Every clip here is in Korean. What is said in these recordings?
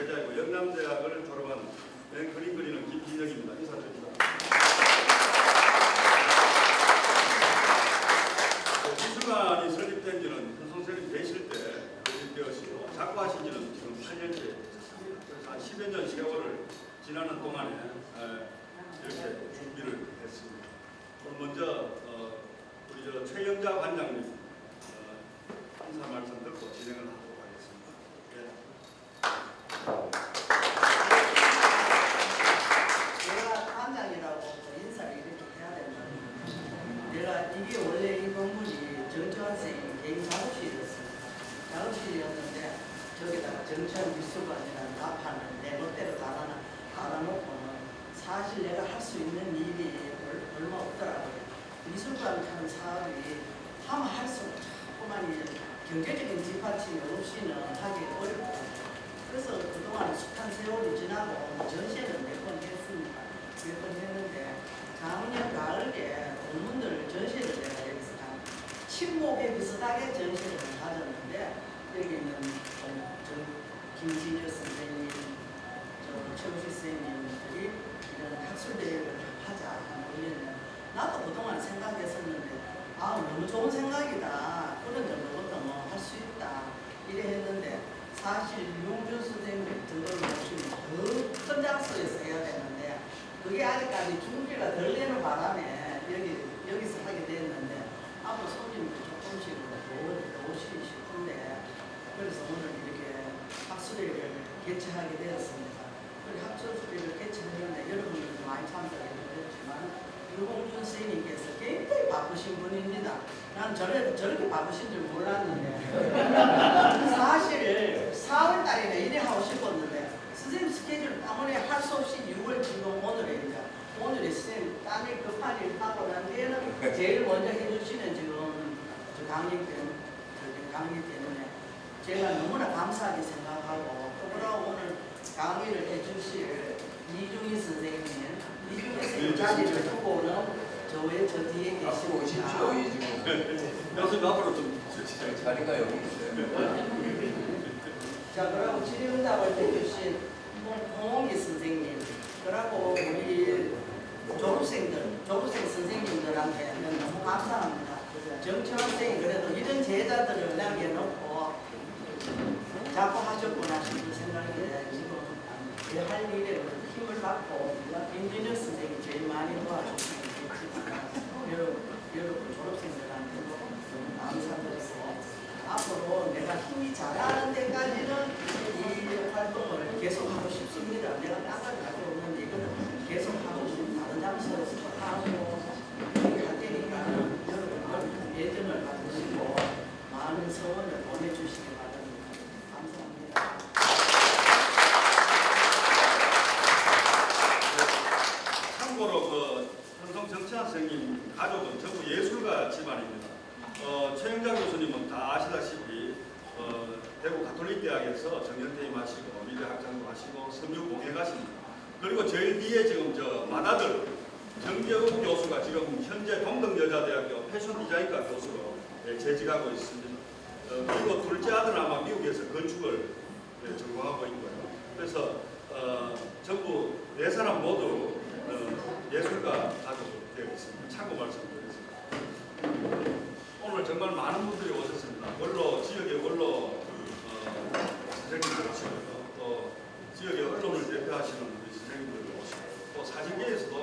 제자이고 영남대학을 졸업한 그림 그리는 김진영입니다. 인사드립니다. 미술관이 설립된 지는 현 선생님 계실 때 설립되었고 작고하신 지는 지금 8년째 그래서 한 10여 년 세월을 지나는 동안에 이렇게 준비를 했습니다. 오늘 먼저 우리 최영자 관장님 인사 말씀 듣고 진행을 하도록 하겠습니다. 내가 관장이라고 인사를 이렇게 해야 된다. 내가 이게 원래 이 건물이 정치환 선생님 개인 작업실이었습니다. 작업실이었는데 저기다가 정치환 미술관이라는 가판을 내 멋대로 달아놓고는 사실 내가 할 수 있는 일이 얼마 없더라고요. 미술관 하는 사업이 하면 할수록 자꾸만 경제적인 뒷받침이 없이는 하기 어렵고 그래서 그동안 숱한 세월이 지나고 전시회는 몇 번 했습니다. 몇 번 했는데 작년 가을에 논문들 전시회를 내가 여기서 친목에 비슷하게 전시회를 가졌는데 여기는 김진여 선생님, 최우식 선생님들이 이런 학술대회를 하자 하는 나도 그동안 생각했었는데 너무 좋은 생각이다. 그런 정도부터 할 수 있다. 이래 했는데 사실 유용준 선생님 정도를 모시면 더 큰 장소에서 해야 되는데 그게 아직까지 준비가 덜 되는 바람에 여기서 하게 됐는데 앞으로 손님들 조금씩 더 오시기 싶은데 그래서 오늘 이렇게 학술회를 개최하게 되었습니다. 그리고 학술회를 개최했는데 여러분들도 많이 참석해 주셨지만 유홍준 선생님께서 굉장히 바쁘신 분입니다. 난 저렇게 바쁘신 줄 몰랐는데 사실 4월 달에 일에 하고 싶었는데 선생님 스케줄 때문에 할 수 없이 6월 지금 오늘입니다. 오늘에 선생님 딴일 급한 일 하고 난 뒤에는 제일 먼저 해주시는 지금 강의 때문에 제가 너무나 감사하게 생각하고 또 오늘 강의를 해주실 이중희 선생님 이중희 선생님 자리를 두고는 저 뒤에 계시고 오십시오. 지금 여기서 앞으로 좀 자리가 여기 있어요. 자, 그리고 질의응답을 해주신 홍홍기 선생님, 그리고 우리 졸업생 선생님들한테는 너무 감사합니다. 정치환 선생님 그래도 이런 제자들을 남겨놓고 자꾸 하셨구나 싶은 생각이 지금 할 일에 힘을 받고 김진혁 선생님이 제일 많이 도와주시고 여러분 졸업생들한테도 너무 감사드리고 앞으로 내가 힘이 잘하는 데까지는 이 활동을 계속하고 싶습니다. 내가 딴걸 가지고 없는데 이거는 계속하고 싶고 다른 장소에서 하고 할 테니까 여러분 예정을 받으시고 많은 서원을 보내주시기 바랍니다. 감사합니다. 참고로 현성 정치환 선생님 가족은 전부 예술가 집안입니다. 최영자 교수님은 다 아시다시피 대구 가톨릭대학에서 정년퇴임 하시고 미래학장도 하시고 섬유공예 가십니다. 그리고 제일 뒤에 지금 맏아들 정재욱 교수가 지금 현재 동덕여자대학교 패션디자인과 교수로 재직하고 있습니다. 그리고 둘째 아들은 아마 미국에서 건축을 전공하고 있고요. 그래서 전부 네 사람 모두 예술가 가족으로 되어 있습니다. 참고 말씀드리겠습니다. 오늘 정말 많은 분들이 오셨습니다. 지역의 원로 선생님들 오시고요. 또 지역의 언론을 대표하시는 우리 선생님들도 오시고 또 사진계에서도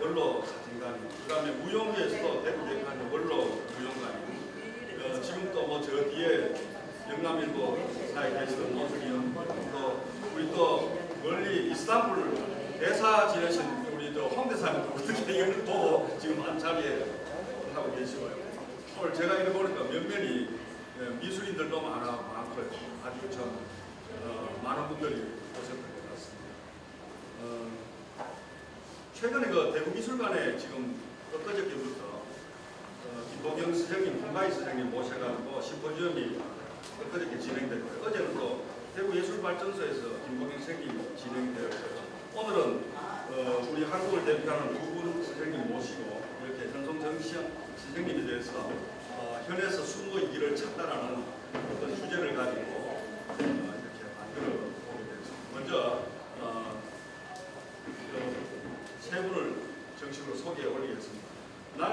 원로 사진가님, 그 다음에 무용계에서도 대구 대표하는 원로 무용가님, 지금 또 저 뒤에 영남일보 사에 계시던 노승현, 또 우리 또 멀리 이스탄불 대사 지내신 우리 홍대사님도 어떻게 이걸 보고 지금 한 자리에 하고 계시고요. 오늘 제가 이렇게 보니까 면면이 미술인들도 많고요. 아주 참 많은 분들이 오셨던 것 같습니다. 최근에 대구 미술관에 지금 엊그저께부터 김보경 선생님, 홍가희 선생님 모셔가지고 심포지엄이 엊그저께 진행됐고요. 어제는 또 대구 예술발전소에서 김보경 선생님 진행되었고요. 오늘은 우리 한국을 대표하는 두 분 선생님 모시고 이렇게 현성 정치환 선생님에 대해서 현에서 숨어있기를 찾다라는 어떤 주제를 가지고 이렇게 만들어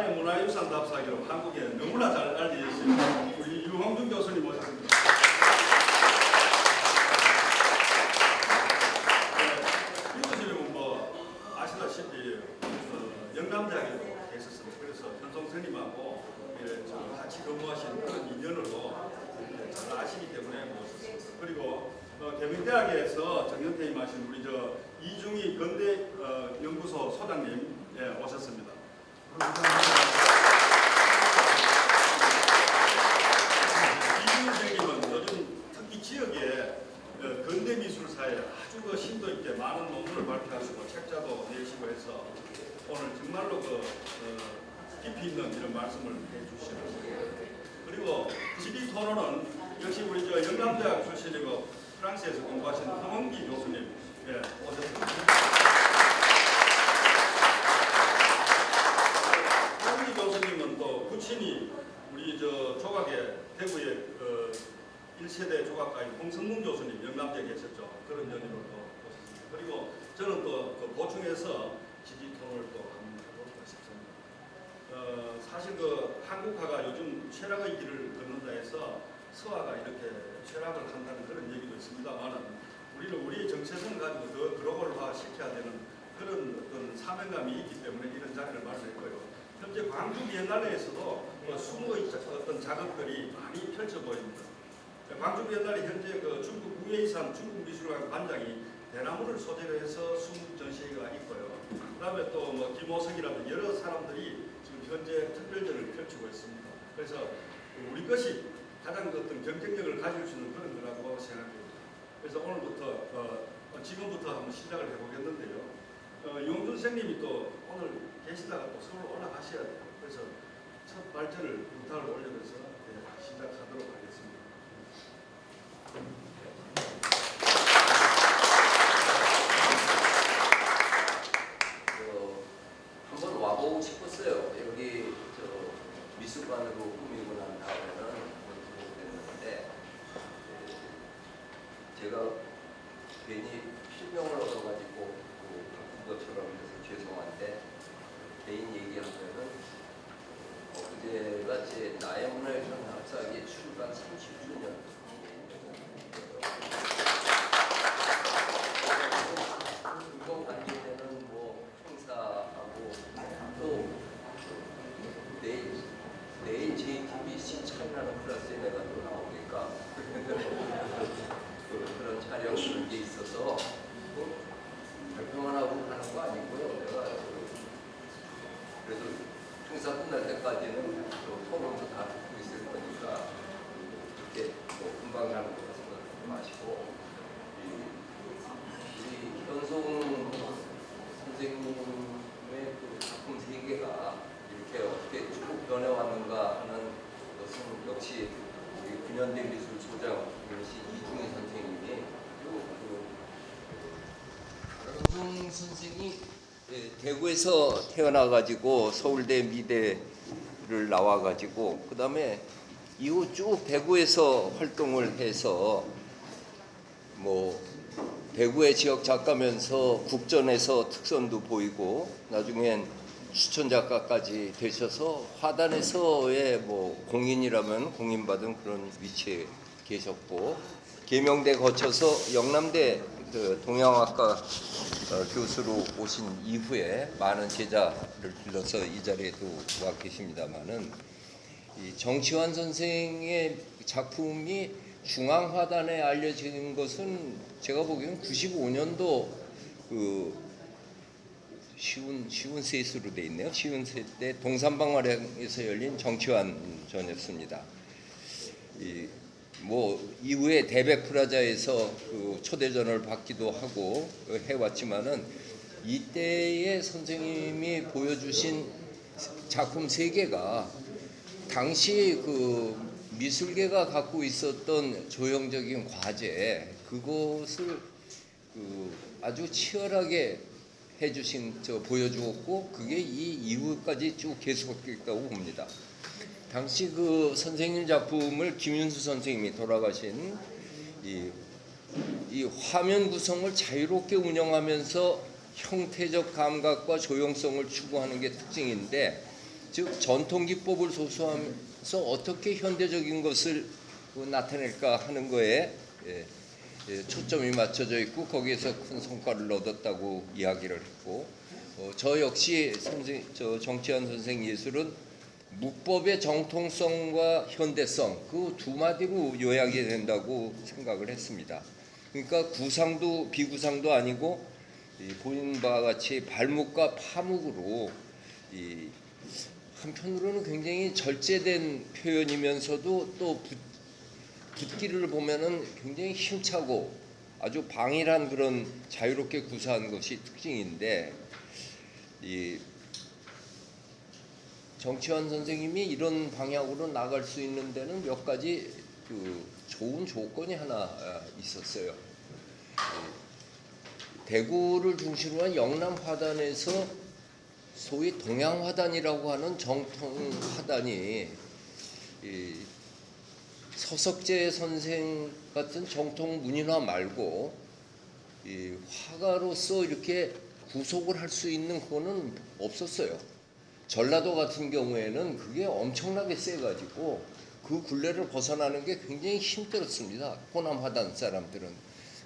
세계 문화유산 답사기로 한국에 너무나 잘 알려진 우리 유홍준 교수님 모셨습니다. 이 교수님은 뭐 아시다시피 영남대학에도 계셨습니다. 그래서 현송 스님하고 같이 근무하신 그런 인연으로 잘 아시기 때문에 모셨습니다. 그리고 계명대학에서 정년퇴임 하신 우리 이중희 건대 연구소 소장님 오셨습니다. 이중희 선생님은 요즘 특히 지역에 근대미술사에 아주 심도 있게 많은 논문을 발표하시고 책자도 내시고 해서 오늘 정말로 깊이 있는 이런 말씀을 해주시고, 그리고 지리 토론은 역시 우리 영남대학 출신이고 프랑스에서 공부하신 황원기 교수님 오셨습니다. 황원기 교수님은 또 부친이 우리 조각의 대구의 1세대 조각가인 홍성문 교수님 영남대에 계셨죠. 그런 연유로 또 오셨습니다. 그리고 저는 또 보충해서 지리 토론을 또 한번 해볼까 싶습니다. 사실 한국화가 요즘 최락의 길을 걷는다 해서 서화가 이렇게 최락을 한다는 그런 얘기도 있습니다만은 우리는 우리의 정체성을 가지고 더 글로벌화 시켜야 되는 그런 어떤 사명감이 있기 때문에 이런 자리를 마련했고요. 현재 광주 비엔날레에서도 20의 어떤 작업들이 많이 펼쳐 보입니다. 광주 비엔날레 현재 중국 무예이산 중국미술관 관장이 대나무를 소재로 해서 수국 전시회가 있고요. 그다음에 또 김호석이라든 여러 사람들이 지금 현재 특별전을 펼치고 있습니다. 그래서 우리 것이 가장 어떤 경쟁력을 가질 수 있는 그런 거라고 생각합니다. 그래서 오늘부터 지금부터 한번 시작을 해보겠는데요. 유홍준 선생님이 또 오늘 계시다가 또 서울 올라가셔야 돼요. 그래서 첫 발전을 부탁을 올려서 시작하도록 하겠습니다. 한번 와보고 싶었어요. 여기 미술관으로 꾸미고 난 다음에는 한번 들어오겠는데 제가 괜히 필명을 얻어가지고 그것처럼 해서 죄송한데 개인 얘기하면은 그제가 제 나의 문화유산 답사기 출간 30주년 이거 관계 때는 행사하고 또 내일 JTBC 차이나는 클래스에 내가 또 나오니까 그런 촬영 그런 게 있어서 발표만 하고 가는 거 아니고요. 내가 그래도 행사 끝날 때까지는 토론도 다 듣고 있을 거니까 이렇게 금방 가는 거 생각하지 마시고 우리 현송 선생님의 작품 세계가 이렇게 어떻게 쭉 변해왔는가 하는 것은 역시 우리 근현대 미술 소장이신 이중희 선생님이 현송 선생이 대구에서 태어나가지고 서울대 미대를 나와가지고 그 다음에 이후 쭉 대구에서 활동을 해서 대구의 지역 작가면서 국전에서 특선도 보이고 나중엔 추천 작가까지 되셔서 화단에서의 공인이라면 공인받은 그런 위치에 계셨고 계명대 거쳐서 영남대 동양학과 교수로 오신 이후에 많은 제자를 길러서 이 자리에도 와 계십니다만은 이 정치환 선생의 작품이 중앙화단에 알려진 것은 제가 보기에는 95년도 시운셋으로 돼 있네요. 시운셋 때 동산박물관에서 열린 정치환전이었습니다. 이후에 대백프라자에서 초대전을 받기도 하고 해왔지만은 이때의 선생님이 보여주신 작품 세계가 당시 미술계가 갖고 있었던 조형적인 과제 그것을 아주 치열하게 보여주었고 그게 이 이후까지 쭉 계속했다고 봅니다. 당시 선생님 작품을 김윤수 선생님이 돌아가신 이 화면 구성을 자유롭게 운영하면서 형태적 감각과 조형성을 추구하는 게 특징인데 즉 전통 기법을 소수하면서 어떻게 현대적인 것을 나타낼까 하는 거에 초점이 맞춰져 있고 거기에서 큰 성과를 얻었다고 이야기를 했고 저 역시 정치환 선생 예술은 묵법의 정통성과 현대성 그 두 마디로 요약이 된다고 생각을 했습니다. 그러니까 구상도 비구상도 아니고 보이는 바와 같이 발묵과 파묵으로 한편으로는 굉장히 절제된 표현이면서도 또 붓기를 보면은 굉장히 힘차고 아주 방일한 그런 자유롭게 구사한 것이 특징인데 정치환 선생님이 이런 방향으로 나갈 수 있는 데는 몇 가지 좋은 조건이 하나 있었어요. 대구를 중심으로 한 영남 화단에서 소위 동양 화단이라고 하는 정통 화단이 서석재 선생 같은 정통 문인화 말고 화가로서 이렇게 구속을 할 수 있는 그거는 없었어요. 전라도 같은 경우에는 그게 엄청나게 세가지고 그 굴레를 벗어나는 게 굉장히 힘들었습니다. 호남 화단 사람들은.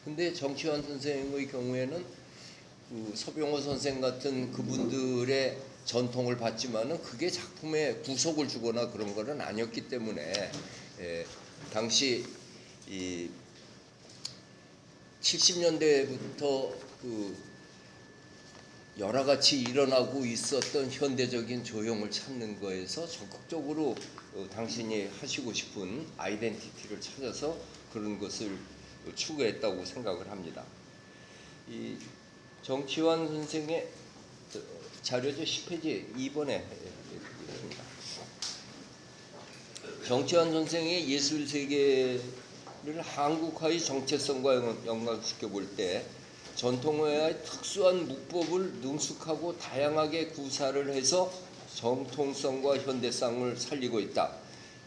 근데 정치환 선생의 경우에는 서병호 선생 같은 그분들의 전통을 봤지만은 그게 작품에 구속을 주거나 그런 거는 아니었기 때문에 당시 이 70년대부터 여러 가지 일어나고 있었던 현대적인 조형을 찾는 거에서 적극적으로 당신이 하시고 싶은 아이덴티티를 찾아서 그런 것을 추구했다고 생각을 합니다. 이 정치환 선생의 자료죠 10페이지 2번에 있습니다. 정치환 선생의 예술 세계를 한국화의 정체성과 연관시켜 볼 때 전통화의 특수한 묵법을 능숙하고 다양하게 구사를 해서 정통성과 현대성을 살리고 있다.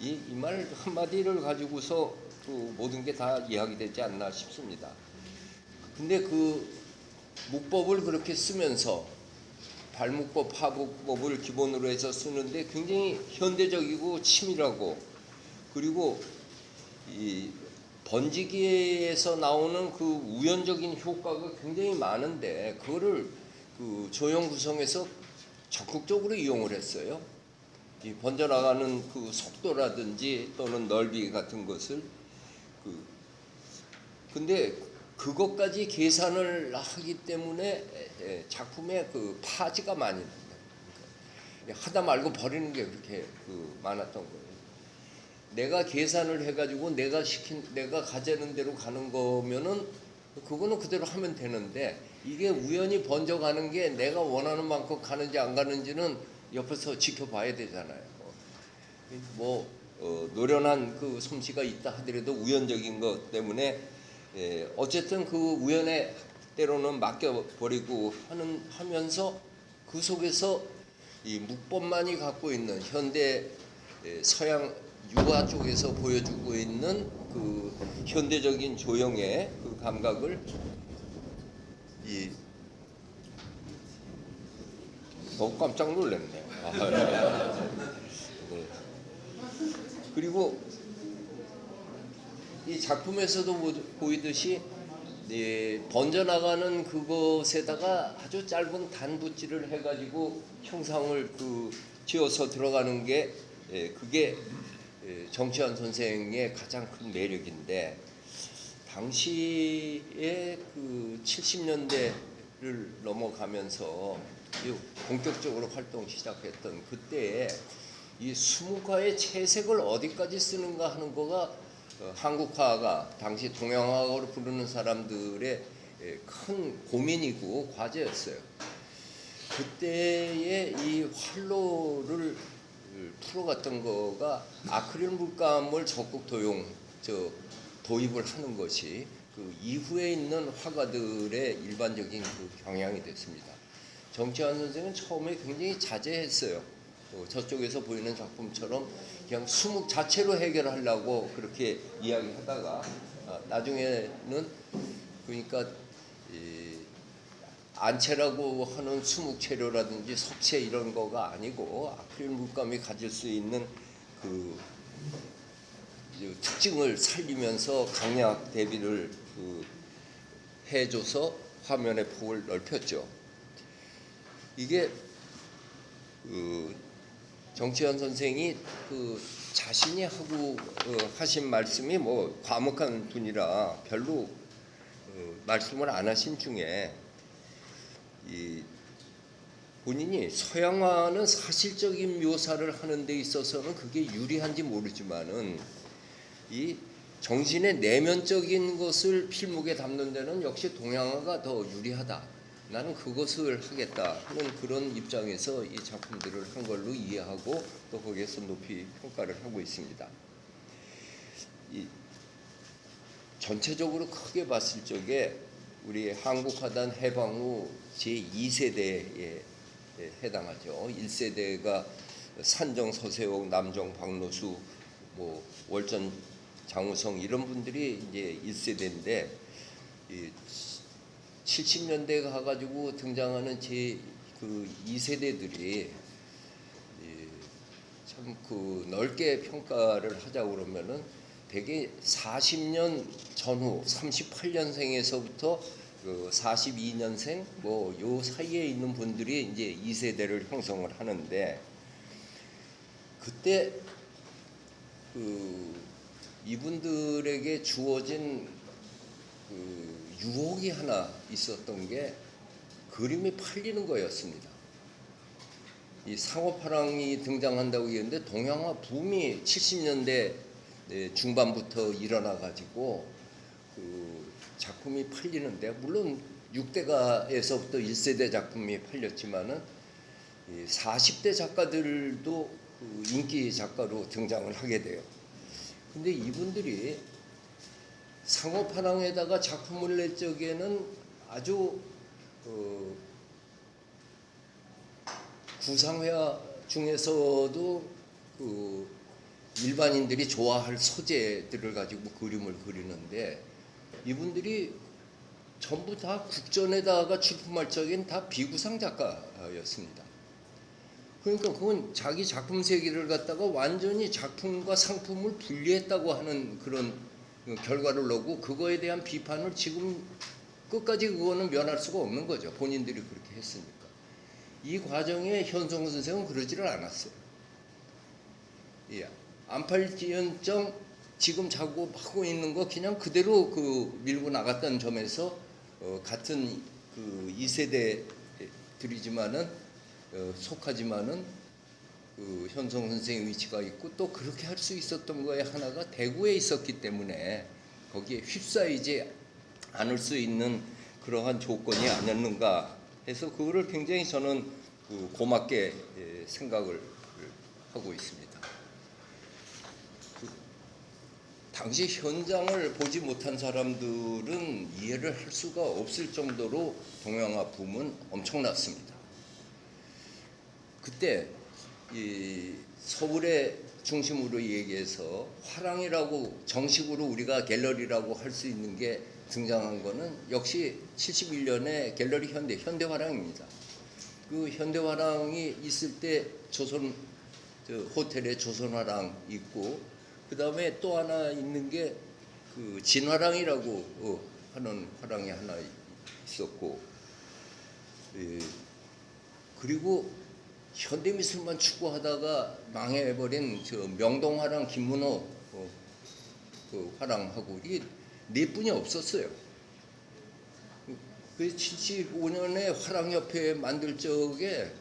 이 말 한마디를 가지고서 모든 게 다 이야기되지 않나 싶습니다. 근데 그 묵법을 그렇게 쓰면서 발묵법, 파묵법을 기본으로 해서 쓰는데 굉장히 현대적이고 치밀하고 그리고 이 번지기에서 나오는 그 우연적인 효과가 굉장히 많은데 그거를 그 조형 구성에서 적극적으로 이용을 했어요. 이 번져나가는 그 속도라든지 또는 넓이 같은 것을 근데 그것까지 계산을 하기 때문에 작품에 그 파지가 많이 납니다. 하다 말고 버리는 게 그렇게 많았던 거예요. 내가 계산을 해가지고 내가 가자는 대로 가는 거면은 그거는 그대로 하면 되는데 이게 우연히 번져가는 게 내가 원하는 만큼 가는지 안 가는지는 옆에서 지켜봐야 되잖아요. 노련한 그 솜씨가 있다 하더라도 우연적인 것 때문에 어쨌든 그 우연에 때로는 맡겨버리고 하면서 그 속에서 이 묵법만이 갖고 있는 현대 서양 유화 쪽에서 보여주고 있는 그 현대적인 조형의 그 감각을 깜짝 놀랐네요. 네. 그리고 이 작품에서도 보이듯이 번져나가는 그것에다가 아주 짧은 단붓질을 해가지고 형상을 지어서 들어가는 게 그게 정치환 선생의 가장 큰 매력인데 당시에 그 70년대를 넘어가면서 본격적으로 활동 시작했던 그때에 이 수묵화의 채색을 어디까지 쓰는가 하는 거가 한국화가 당시 동양화로 부르는 사람들의 큰 고민이고 과제였어요. 그때의 이 활로를 풀어갔던 거가 아크릴 물감을 적극 도입을 하는 것이 그 이후에 있는 화가들의 일반적인 그 경향이 됐습니다. 정치환 선생은 처음에 굉장히 자제했어요. 저쪽에서 보이는 작품처럼 그냥 수묵 자체로 해결하려고 그렇게 이야기하다가 나중에는 그러니까 안채라고 하는 수묵체류라든지 석체 이런 거가 아니고 아크릴 물감이 가질 수 있는 그 특징을 살리면서 강약 대비를 해줘서 화면의 폭을 넓혔죠. 이게 정치환 선생이 자신이 하고 하신 말씀이 뭐 과묵한 분이라 별로 말씀을 안 하신 중에 본인이 서양화는 사실적인 묘사를 하는 데 있어서는 그게 유리한지 모르지만은 이 정신의 내면적인 것을 필목에 담는 데는 역시 동양화가 더 유리하다. 나는 그것을 하겠다 하는 그런 입장에서 이 작품들을 한 걸로 이해하고 또 거기에서 높이 평가를 하고 있습니다. 전체적으로 크게 봤을 적에 우리 한국화단 해방 후 제2세대에 해당하죠. 1세대가 산정 서세옥, 남정 박노수, 뭐 월전 장우성 이런 분들이 이제 1세대인데 70년대에 가가지고 등장하는 그 2세대들이 참 넓게 평가를 하자고 그러면은 대개 40년 전후 38년생에서부터 42년생 뭐 요 사이에 있는 분들이 이제 2세대를 형성을 하는데 그때 이분들에게 주어진 유혹이 하나 있었던 게 그림이 팔리는 거였습니다. 이 상업화랑이 등장한다고 했는데 동양화 붐이 70년대 중반부터 일어나 가지고 작품이 팔리는데 물론 6대가에서부터 1세대 작품이 팔렸지만은 40대 작가들도 인기 작가로 등장을 하게 돼요. 근데 이분들이 상업화랑에다가 작품을 낼 적에는 아주 구상회화 중에서도 일반인들이 좋아할 소재들을 가지고 그림을 그리는데 이분들이 전부 다 국전에다가 출품할 적엔 다 비구상 작가였습니다. 그러니까 그건 자기 작품 세계를 갖다가 완전히 작품과 상품을 분리했다고 하는 그런 결과를 내고 그거에 대한 비판을 지금 끝까지 그거는 면할 수가 없는 거죠. 본인들이 그렇게 했으니까. 이 과정에 현성훈 선생은 그러지를 않았어요. 예. 안팔지연정 지금 작업하고 있는 거 그냥 그대로 밀고 나갔다는 점에서 같은 2세대들이지만은 속하지만은 현성 선생의 위치가 있고 또 그렇게 할 수 있었던 거에 하나가 대구에 있었기 때문에 거기에 휩싸이지 않을 수 있는 그러한 조건이 아니었는가 해서 그거를 굉장히 저는 고맙게 생각을 하고 있습니다. 당시 현장을 보지 못한 사람들은 이해를 할 수가 없을 정도로 동양화 붐은 엄청났습니다. 그때 서울의 중심으로 얘기해서 화랑이라고 정식으로 우리가 갤러리라고 할 수 있는 게 등장한 거는 역시 71년에 갤러리 현대화랑입니다. 그 현대화랑이 있을 때 조선 호텔에 조선화랑 있고 그 다음에 또 하나 있는 게 진화랑이라고 하는 화랑이 하나 있었고 그리고 현대미술만 추구하다가 망해버린 명동화랑 김문호 화랑하고 이게 네 분이 없었어요. 그 75년에 화랑협회 만들 적에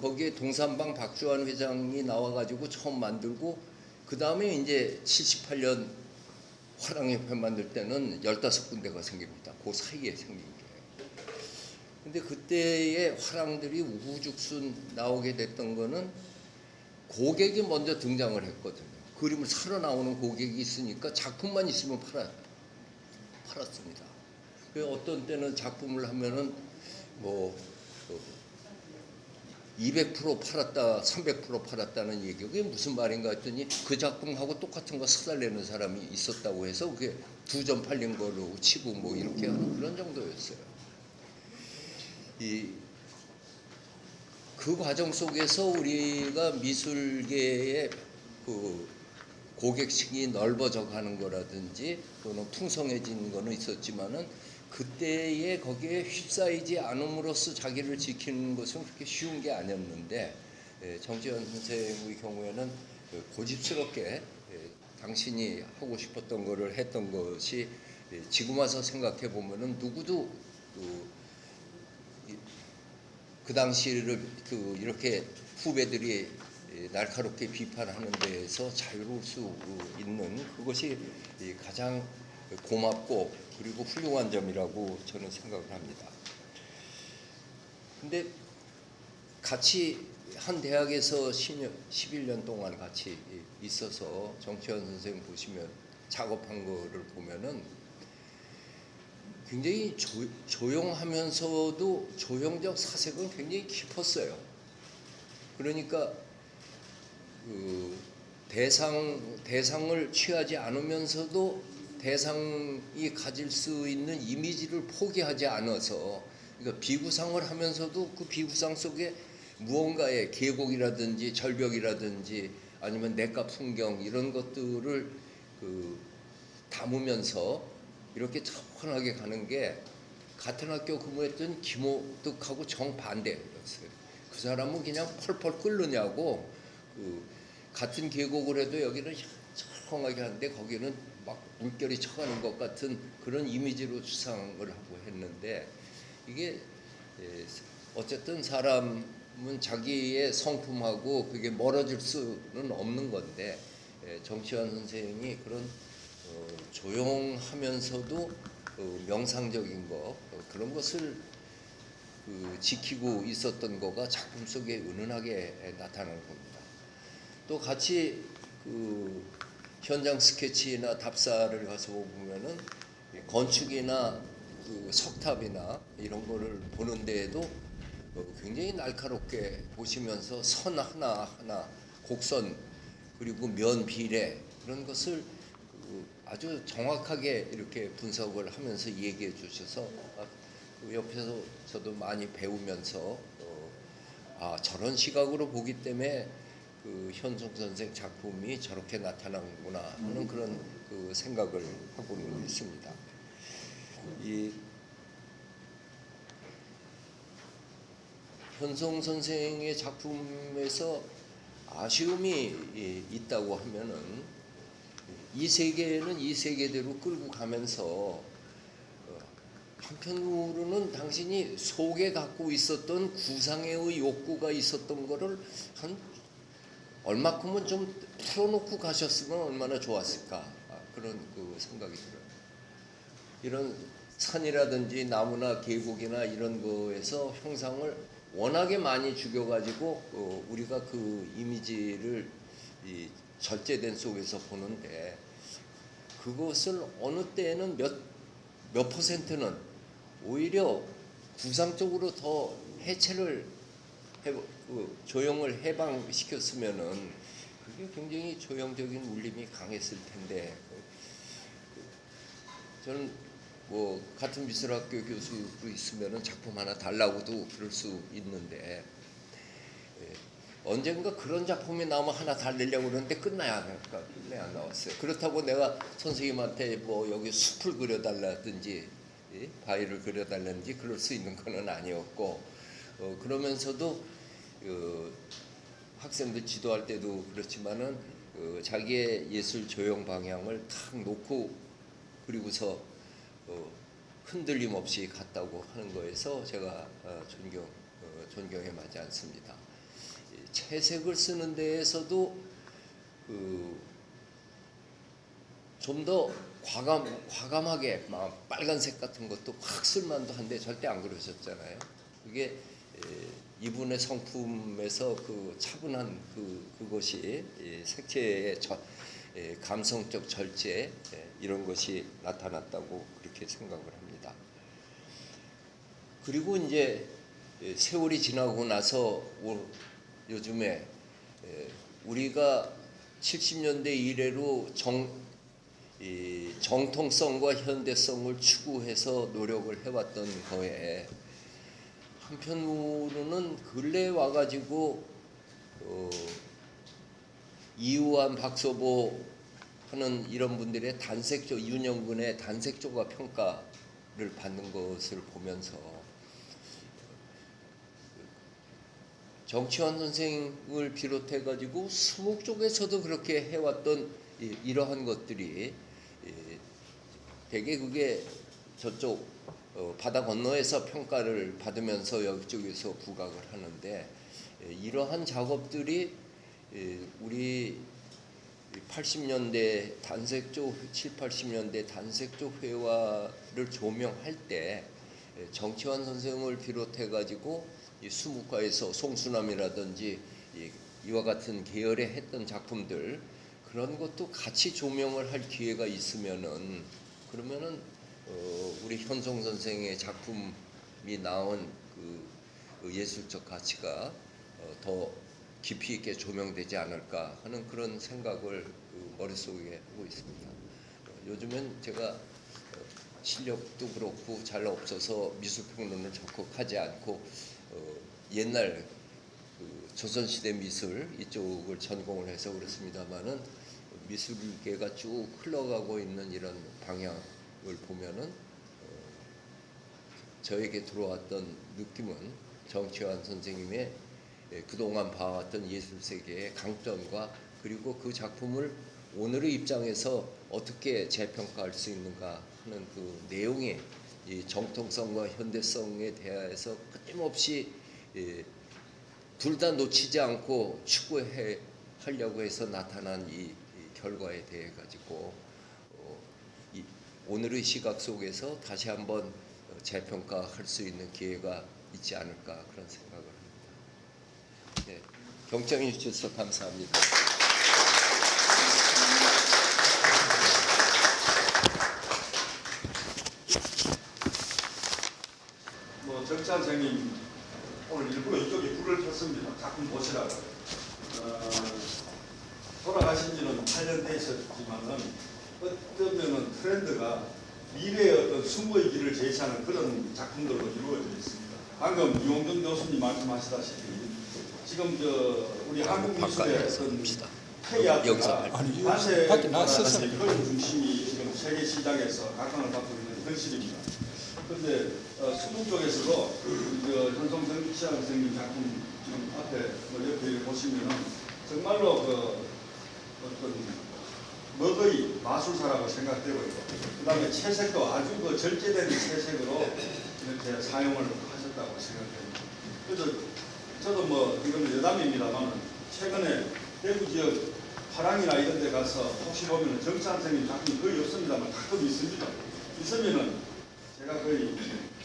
거기에 동산방 박주환 회장이 나와가지고 처음 만들고 그 다음에 이제 78년 화랑협회 만들 때는 15군데가 생깁니다. 그 사이에 생긴 게. 근데 그때의 화랑들이 우후죽순 나오게 됐던 거는 고객이 먼저 등장을 했거든요. 그림을 사러 나오는 고객이 있으니까 작품만 있으면 팔았습니다. 어떤 때는 작품을 하면은 뭐 200% 팔았다, 300% 팔았다는 얘기. 그게 무슨 말인가 했더니 그 작품하고 똑같은 거 사달라는 사람이 있었다고 해서 그게 2점 팔린 걸로 치고 뭐 이렇게 하는 그런 정도였어요. 그 과정 속에서 우리가 미술계의 그 고객층이 넓어져 가는 거라든지 또는 풍성해진 거는 있었지만은 그때에 거기에 휩싸이지 않음으로써 자기를 지키는 것은 그렇게 쉬운 게 아니었는데 정지현 선생의 경우에는 고집스럽게 당신이 하고 싶었던 거를 했던 것이 지금 와서 생각해 보면은 누구도 그 당시를 이렇게 후배들이 날카롭게 비판하는 데에서 자유로울 수 있는 그것이 가장 고맙고 그리고 훌륭한 점이라고 저는 생각을 합니다. 근데 같이 한 대학에서 11년 동안 같이 있어서 정치환 선생님 보시면 작업한 거를 보면은 굉장히 조용하면서도 조형적 사색은 굉장히 깊었어요. 그러니까 그 대상을 취하지 않으면서도 대상이 가질 수 있는 이미지를 포기하지 않아서 그러니까 비구상을 하면서도 그 비구상 속에 무언가의 계곡이라든지 절벽이라든지 아니면 냇가 풍경 이런 것들을 담으면서 이렇게 차분하게 가는 게 같은 학교 근무했던 김호득하고 정반대였어요. 그 사람은 그냥 펄펄 끓느냐고 같은 계곡을 해도 여기는 철컹하게 하는데 거기는 막 물결이 쳐가는 것 같은 그런 이미지로 추상을 하고 했는데 이게 어쨌든 사람은 자기의 성품하고 그게 멀어질 수는 없는 건데 정치환 선생이 그런 조용하면서도 명상적인 거 그런 것을 지키고 있었던 거가 작품 속에 은은하게 나타나는 겁니다. 또 같이 현장 스케치나 답사를 가서 보면은 건축이나 석탑이나 이런 거를 보는 데에도 굉장히 날카롭게 보시면서 선 하나하나 곡선 그리고 면 비례 그런 것을 아주 정확하게 이렇게 분석을 하면서 얘기해 주셔서 옆에서 저도 많이 배우면서 저런 시각으로 보기 때문에 현송 선생 작품이 저렇게 나타나는구나 하는 그런 생각을 하고 있습니다. 이 현송 선생의 작품에서 아쉬움이 있다고 하면은 이 세계는 이 세계대로 끌고 가면서 한편으로는 당신이 속에 갖고 있었던 구상의 욕구가 있었던 거를 한 얼마큼은 좀 풀어놓고 가셨으면 얼마나 좋았을까 그런 생각이 들어요. 이런 산이라든지 나무나 계곡이나 이런 거에서 형상을 워낙에 많이 죽여가지고 우리가 그 이미지를 절제된 속에서 보는데 그것을 어느 때에는 몇 퍼센트는 오히려 구상적으로 더 해체를 조형을 해방시켰으면은 그게 굉장히 조형적인 울림이 강했을 텐데 저는 뭐 같은 미술학교 교수로 있으면은 작품 하나 달라고도 그럴 수 있는데 언젠가 그런 작품이 나오면 하나 달리려고 그러는데 끝내 안 나왔어요. 그렇다고 내가 선생님한테 뭐 여기 숲을 그려달라든지 바위를 그려달라든지 그럴 수 있는 건 아니었고 그러면서도 학생들 지도할 때도 그렇지만은 자기의 예술 조형 방향을 탁 놓고 그리고서 흔들림 없이 갔다고 하는 거에서 제가 존경에 마지 않습니다. 채색을 쓰는 데에서도 좀 더 과감하게 막 빨간색 같은 것도 확 쓸만도 한데 절대 안 그러셨잖아요. 그게 이분의 성품에서 그 차분한 그것이 색채의 감성적 절제 이런 것이 나타났다고 그렇게 생각을 합니다. 그리고 이제 세월이 지나고 나서 요즘에 우리가 70년대 이래로 정통성과 현대성을 추구해서 노력을 해왔던 거에 한편으로는 근래 와가지고 이우환 박서보 하는 이런 분들의 단색조, 윤영근의 단색조가 평가를 받는 것을 보면서 정치환 선생을 비롯해 가지고 수목 쪽에서도 그렇게 해왔던 이러한 것들이 되게 그게 저쪽 바다 건너에서 평가를 받으면서 여기쪽에서 부각을 하는데, 이러한 작업들이 우리 80년대 단색조 7, 80년대 단색조 회화를 조명할 때 정치환 선생을 비롯해 가지고 이 수묵화에서 송수남이라든지 이와 같은 계열의 했던 작품들, 그런 것도 같이 조명을 할 기회가 있으면은, 그러면은 우리 현송 선생의 작품이 나온 그 예술적 가치가 더 깊이 있게 조명되지 않을까 하는 그런 생각을 머릿속에 하고 있습니다. 요즘엔 제가 실력도 그렇고 잘 없어서 미술평론을 적극하지 않고 옛날 조선시대 미술 이쪽을 전공을 해서 그렇습니다만은, 미술계가 쭉 흘러가고 있는 이런 방향을 보면은 저에게 들어왔던 느낌은 정치환 선생님의 그동안 봐왔던 예술세계의 강점과, 그리고 그 작품을 오늘의 입장에서 어떻게 재평가할 수 있는가 하는 그 내용의 이 정통성과 현대성에 대해서 끊임없이 둘 다 놓치지 않고 추구해 하려고 해서 나타난 이 결과에 대해 가지고 오늘의 시각 속에서 다시 한번 재평가할 수 있는 기회가 있지 않을까, 그런 생각을 합니다. 네, 경청해 주셔서 감사합니다. 정치환 선생님 오늘 일부러 이쪽에 불을 켰습니다. 작품 보시라고. 돌아가신 지는 8년 되셨지만은 어쩌면은 트렌드가 미래의 어떤 숨의 길을 제시하는 그런 작품들로 이루어져 있습니다. 방금 이용준 교수님 말씀하시다시피 지금 우리 한국 미술의 어떤 K아트가 단체 그런 중심이 지금 세계 시장에서 각광을 받고 있는 현실입니다. 그런데 수능 쪽에서도 현송 정치환 선생님 작품 지금 앞에 옆에 보시면은 정말로 어떤 먹의 마술사라고 생각되고 있고, 그 다음에 채색도 아주 절제된 채색으로 이렇게 사용을 하셨다고 생각됩니다. 그래서 저도 이건 여담입니다만, 최근에 대구 지역 화랑이나 이런 데 가서 혹시 보면 정치환 선생님 작품이 거의 없습니다만 가끔 있습니다. 있으면은 제가 거의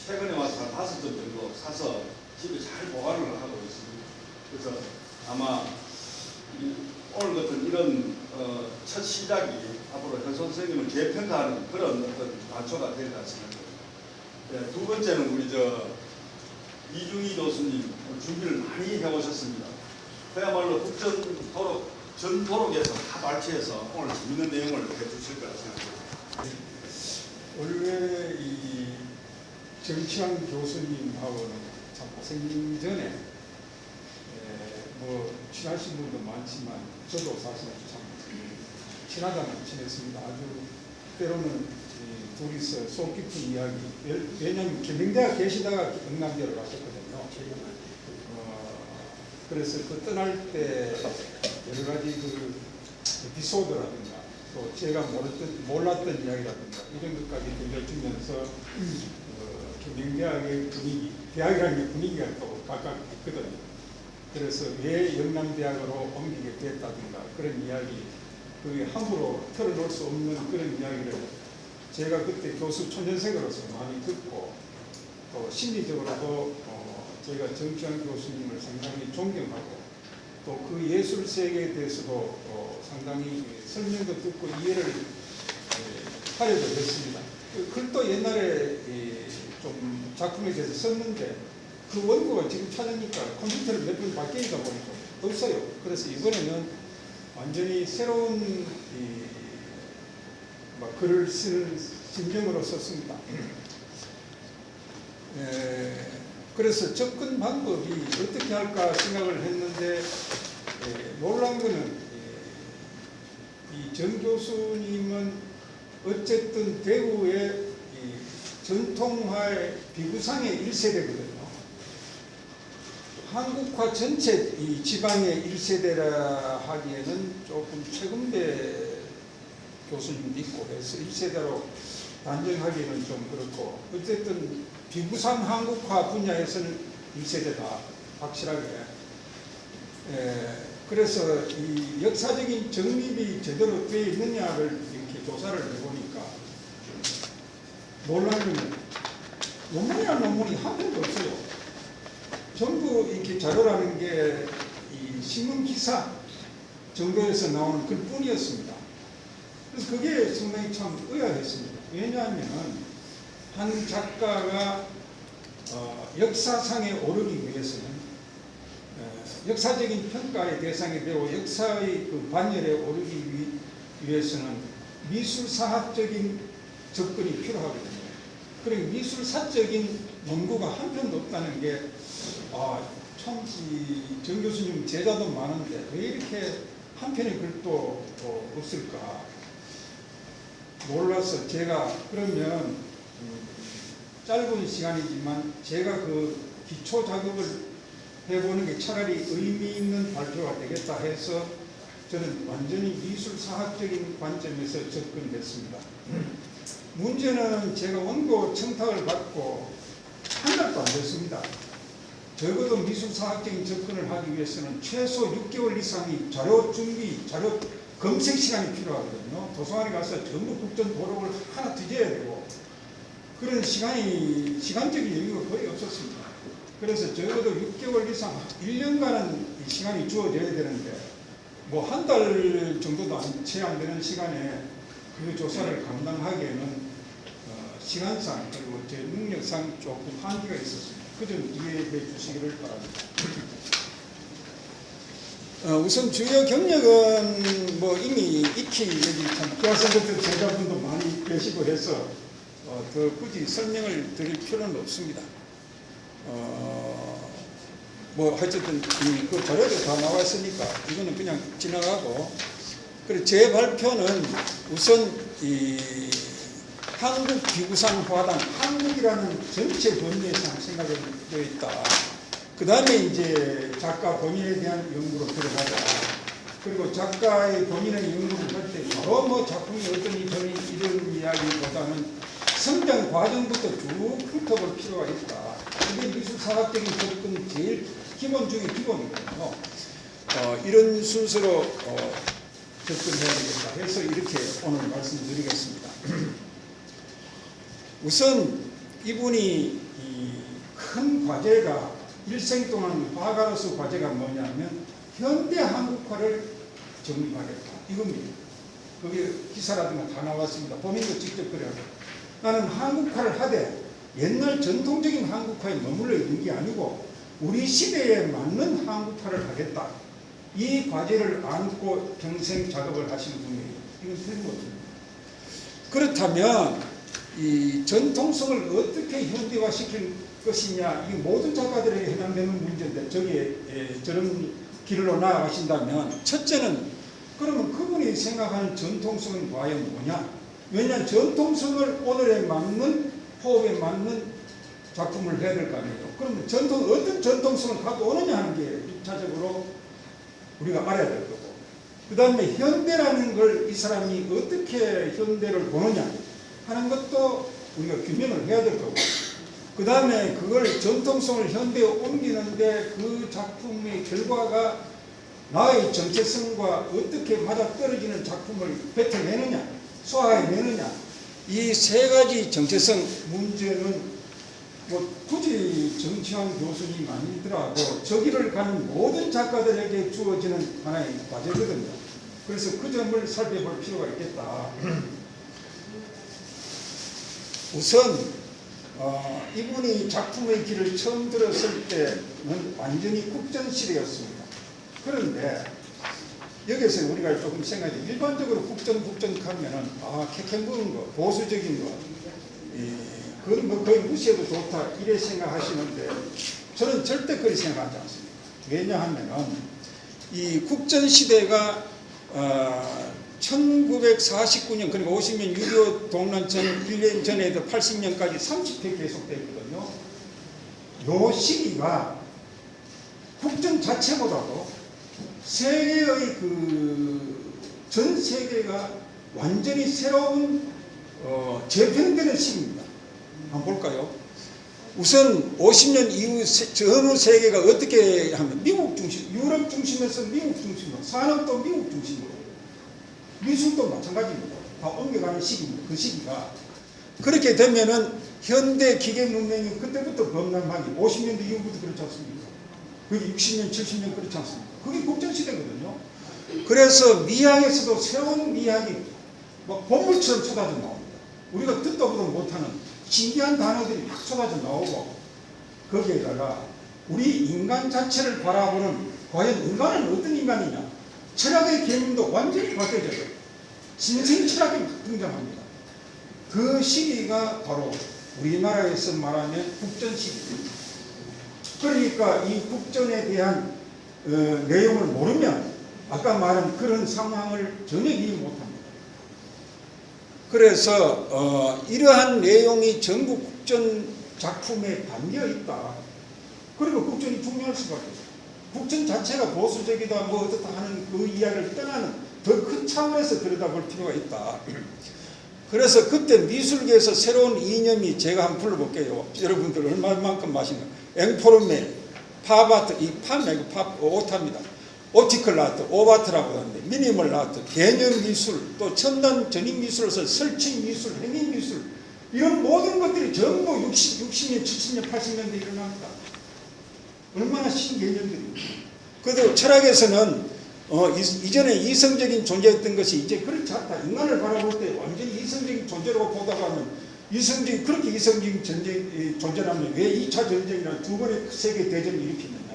최근에 와서 한 5점 정도 사서 집에 잘 보관을 하고 있습니다. 그래서 아마 오늘 같은 이런 첫 시작이 앞으로 현송 선생님을 재평가하는 그런 어떤 단초가 될 것 생각합니다. 네, 두 번째는 우리 이중희 교수님 준비를 많이 해오셨습니다. 그야말로 전 도록에서 다 발췌해서 오늘 재밌는 내용을 해주실 거라 생각합니다. 원래 이 정치환 교수님하고는 참 생전에 친하신 분도 많지만 저도 사실 참 친하다는 친했습니다. 아주 때로는 둘이서 속 깊은 이야기, 왜냐하면 김명대가 계시다가 영남대로 가셨거든요. 그래서 그 떠날 때 여러 가지 그 에피소드라든가 또 제가 몰랐던 이야기라든가 이런 것까지 들려주면서 김명대학의 분위기, 대학이라는 분위기가 또 각각 있거든요. 그래서 왜 영남대학으로 옮기게 됐다든가 그런 이야기, 그게 함부로 털어놓을 수 없는 그런 이야기를 제가 그때 교수 초년생으로서 많이 듣고, 또 심리적으로도 제가 정치환 교수님을 상당히 존경하고, 또 그 예술 세계에 대해서도 상당히 설명도 듣고 이해를 하려고 했습니다. 그 글도 옛날에 좀 작품에 대해서 썼는데 그 원고가 지금 찾으니까 컴퓨터를 몇 번 바뀌다 보니까 없어요. 그래서 이번에는 완전히 새로운 글을 쓰는 심정으로 썼습니다. 그래서 접근 방법이 어떻게 할까 생각을 했는데 놀란 거는 이 정 교수님은 어쨌든 대구의 전통화의 비구상의 1세대거든요. 한국화 전체 이 지방의 1세대라 하기에는 조금 최근대 교수님도 있고 해서 1세대로 단정하기는 좀 그렇고 어쨌든 비구상 한국화 분야에서는 1세대다 확실하게. 그래서 이 역사적인 정립이 제대로 되어 있느냐를 이렇게 조사를 해보니까 놀란 거는 논문이란 논문이 한 편도 없어요. 전부 이렇게 자료라는 게 이 신문 기사 정도에서 나오는 글 뿐이었습니다. 그래서 그게 상당히 참 의아했습니다. 왜냐하면 한 작가가 역사상에 오르기 위해서는 역사적인 평가의 대상이 되고 역사의 그 반열에 오르기 위해서는 미술사학적인 접근이 필요하거든요. 그리고 미술사적인 연구가 한 편도 없다는 게 참 정 교수님 제자도 많은데 왜 이렇게 한 편의 글도 없을까 놀라서 제가 그러면 짧은 시간이지만 제가 그 기초 작업을 해보는 게 차라리 의미 있는 발표가 되겠다 해서 저는 완전히 미술사학적인 관점에서 접근했습니다. 문제는 제가 원고 청탁을 받고 한 달도 안 됐습니다. 적어도 미술사학적인 접근을 하기 위해서는 최소 6개월 이상의 자료 준비, 자료 검색 시간이 필요하거든요. 도서관에 가서 전부 국전 도록을 하나 뒤져야 되고 그런 시간적인 여유가 거의 없었습니다. 그래서 적어도 6개월 이상 1년간은 시간이 주어져야 되는데 뭐 한 달 정도도 채 안 되는 시간에 그 조사를 감당하기에는 시간상 그리고 제 능력상 조금 한계가 있었습니다. 그 점 이해해 주시기를 바랍니다. 우선 주요 경력은 뭐 이미 익히 여기 참 교화생들 제자분도 많이 계시고 해서 더 굳이 설명을 드릴 필요는 없습니다. 뭐 어쨌든 그 자료도 다 나와 있으니까 이거는 그냥 지나가고 그리고 제 발표는 우선 이 한국 비구상 화단 한국이라는 전체 범위에서 생각이 되어 있다. 그 다음에 이제 작가 본인에 대한 연구로 들어가자. 그리고 작가의 본인의 연구를 할 때 바로 뭐 작품이 어떠니 저니 이런 이야기보다는 성장 과정부터 쭉 훑어볼 필요가 있다. 그게 미술사학적인 접근 제일 기본 중에 기본이거든요. 이런 순서로 접근해야 되겠다 해서 이렇게 오늘 말씀드리겠습니다. 우선 이분이 큰 과제가 일생 동안 화가로서 과제가 뭐냐면 현대 한국화를 정립하겠다 이겁니다. 거기에 기사라든가 다 나왔습니다. 본인도 직접 그래요. 나는 한국화를 하되 옛날 전통적인 한국화에 머물러 있는 게 아니고 우리 시대에 맞는 한국화를 하겠다. 이 과제를 안고 평생 작업을 하시는 분이에요. 이건 틀림없습니다. 그렇다면 이 전통성을 어떻게 현대화시킬 것이냐, 이 모든 작가들에게 해당되는 문제인데 저기에 저런 길로 나아가신다면 첫째는 그러면 그분이 생각하는 전통성은 과연 뭐냐? 왜냐하면 전통성을 오늘에 맞는 호흡에 맞는 작품을 해야 될 거 아니에요. 그러면 어떤 전통성을 갖고 오느냐 하는 게 1차적으로 우리가 알아야 될 거고 그 다음에 현대라는 걸 이 사람이 어떻게 현대를 보느냐 하는 것도 우리가 규명을 해야 될 거고 그 다음에 그걸 전통성을 현대에 옮기는데 그 작품의 결과가 나의 정체성과 어떻게 맞아떨어지는 작품을 뱉어내느냐 소화해내느냐 이 세 가지 정체성 문제는 뭐 굳이 정치환 교수님 아니더라도 저기를 가는 모든 작가들에게 주어지는 하나의 과제거든요. 그래서 그 점을 살펴볼 필요가 있겠다. 우선 이분이 작품의 길을 처음 들었을 때는 완전히 국전시대였습니다. 그런데 여기서 우리가 조금 생각해 일반적으로 국전 하면은 캐캐 묵은 거, 보수적인 거 그건 뭐 거의 무시해도 좋다 이래 생각하시는데 저는 절대 그렇게 생각하지 않습니다. 왜냐하면은 이 국전시대가 1949년 그러니까 50년 6.25 동란 전 1년 전에도 80년까지 30회 계속되거든요. 요 시기가 국전 자체보다도 세계의 전 세계가 완전히 새로운 재편되는 시기입니다. 한번 볼까요? 우선 50년 이후 전후 세계가 어떻게 하면 미국 중심, 유럽 중심에서 미국 중심으로, 산업도 미국 중심으로, 미술도 마찬가지입니다. 다 옮겨가는 시기입니다. 그 시기가 그렇게 되면은 현대 기계 문명이 그때부터 범람하기 50년대 이후부터 그렇지 않습니까? 그게 60년, 70년 그렇지 않습니까? 그게 국전시대거든요. 그래서 미학에서도 새로운 미학이 뭐 보물처럼 쏟아져 나옵니다. 우리가 듣도 보도 못하는 신기한 단어들이 막 쏟아져 나오고 거기에다가 우리 인간 자체를 바라보는 과연 인간은 어떤 인간이냐 철학의 개념도 완전히 바뀌어져요. 신생철학이 막 등장합니다. 그 시기가 바로 우리나라에서 말하면 국전 시기입니다. 그러니까 이 국전에 대한 내용을 모르면 아까 말한 그런 상황을 전혀 이해 못합니다. 그래서 이러한 내용이 전부 국전 작품에 담겨 있다. 그리고 국전이 중요할 수밖에 없어요. 국전 자체가 보수적이다 뭐 어떻다 하는 그 이야기를 떠나는 더 큰 차원에서 들여다볼 필요가 있다. 그래서 그때 미술계에서 새로운 이념이 제가 한번 불러볼게요. 여러분들 얼마만큼 마시는 앵포르멜, 팝아트, 이 팝 말고 팝 오타입니다. 옵티컬 아트, 오바트라고 하는데 미니멀 아트, 개념 미술, 또 첨단 전인 미술에서 설치 미술, 행위 미술 이런 모든 것들이 전부 60년, 70년, 80년대에 일어납니다. 얼마나 신개념들입니다. 그래도 철학에서는 이전에 이성적인 존재였던 것이 이제 그렇지 않다. 인간을 바라볼 때 완전히 이성적인 존재로 보다가는 그렇게 이성적인 존재라면 왜 2차 전쟁이나 두 번의 세계 대전을 일으켰느냐.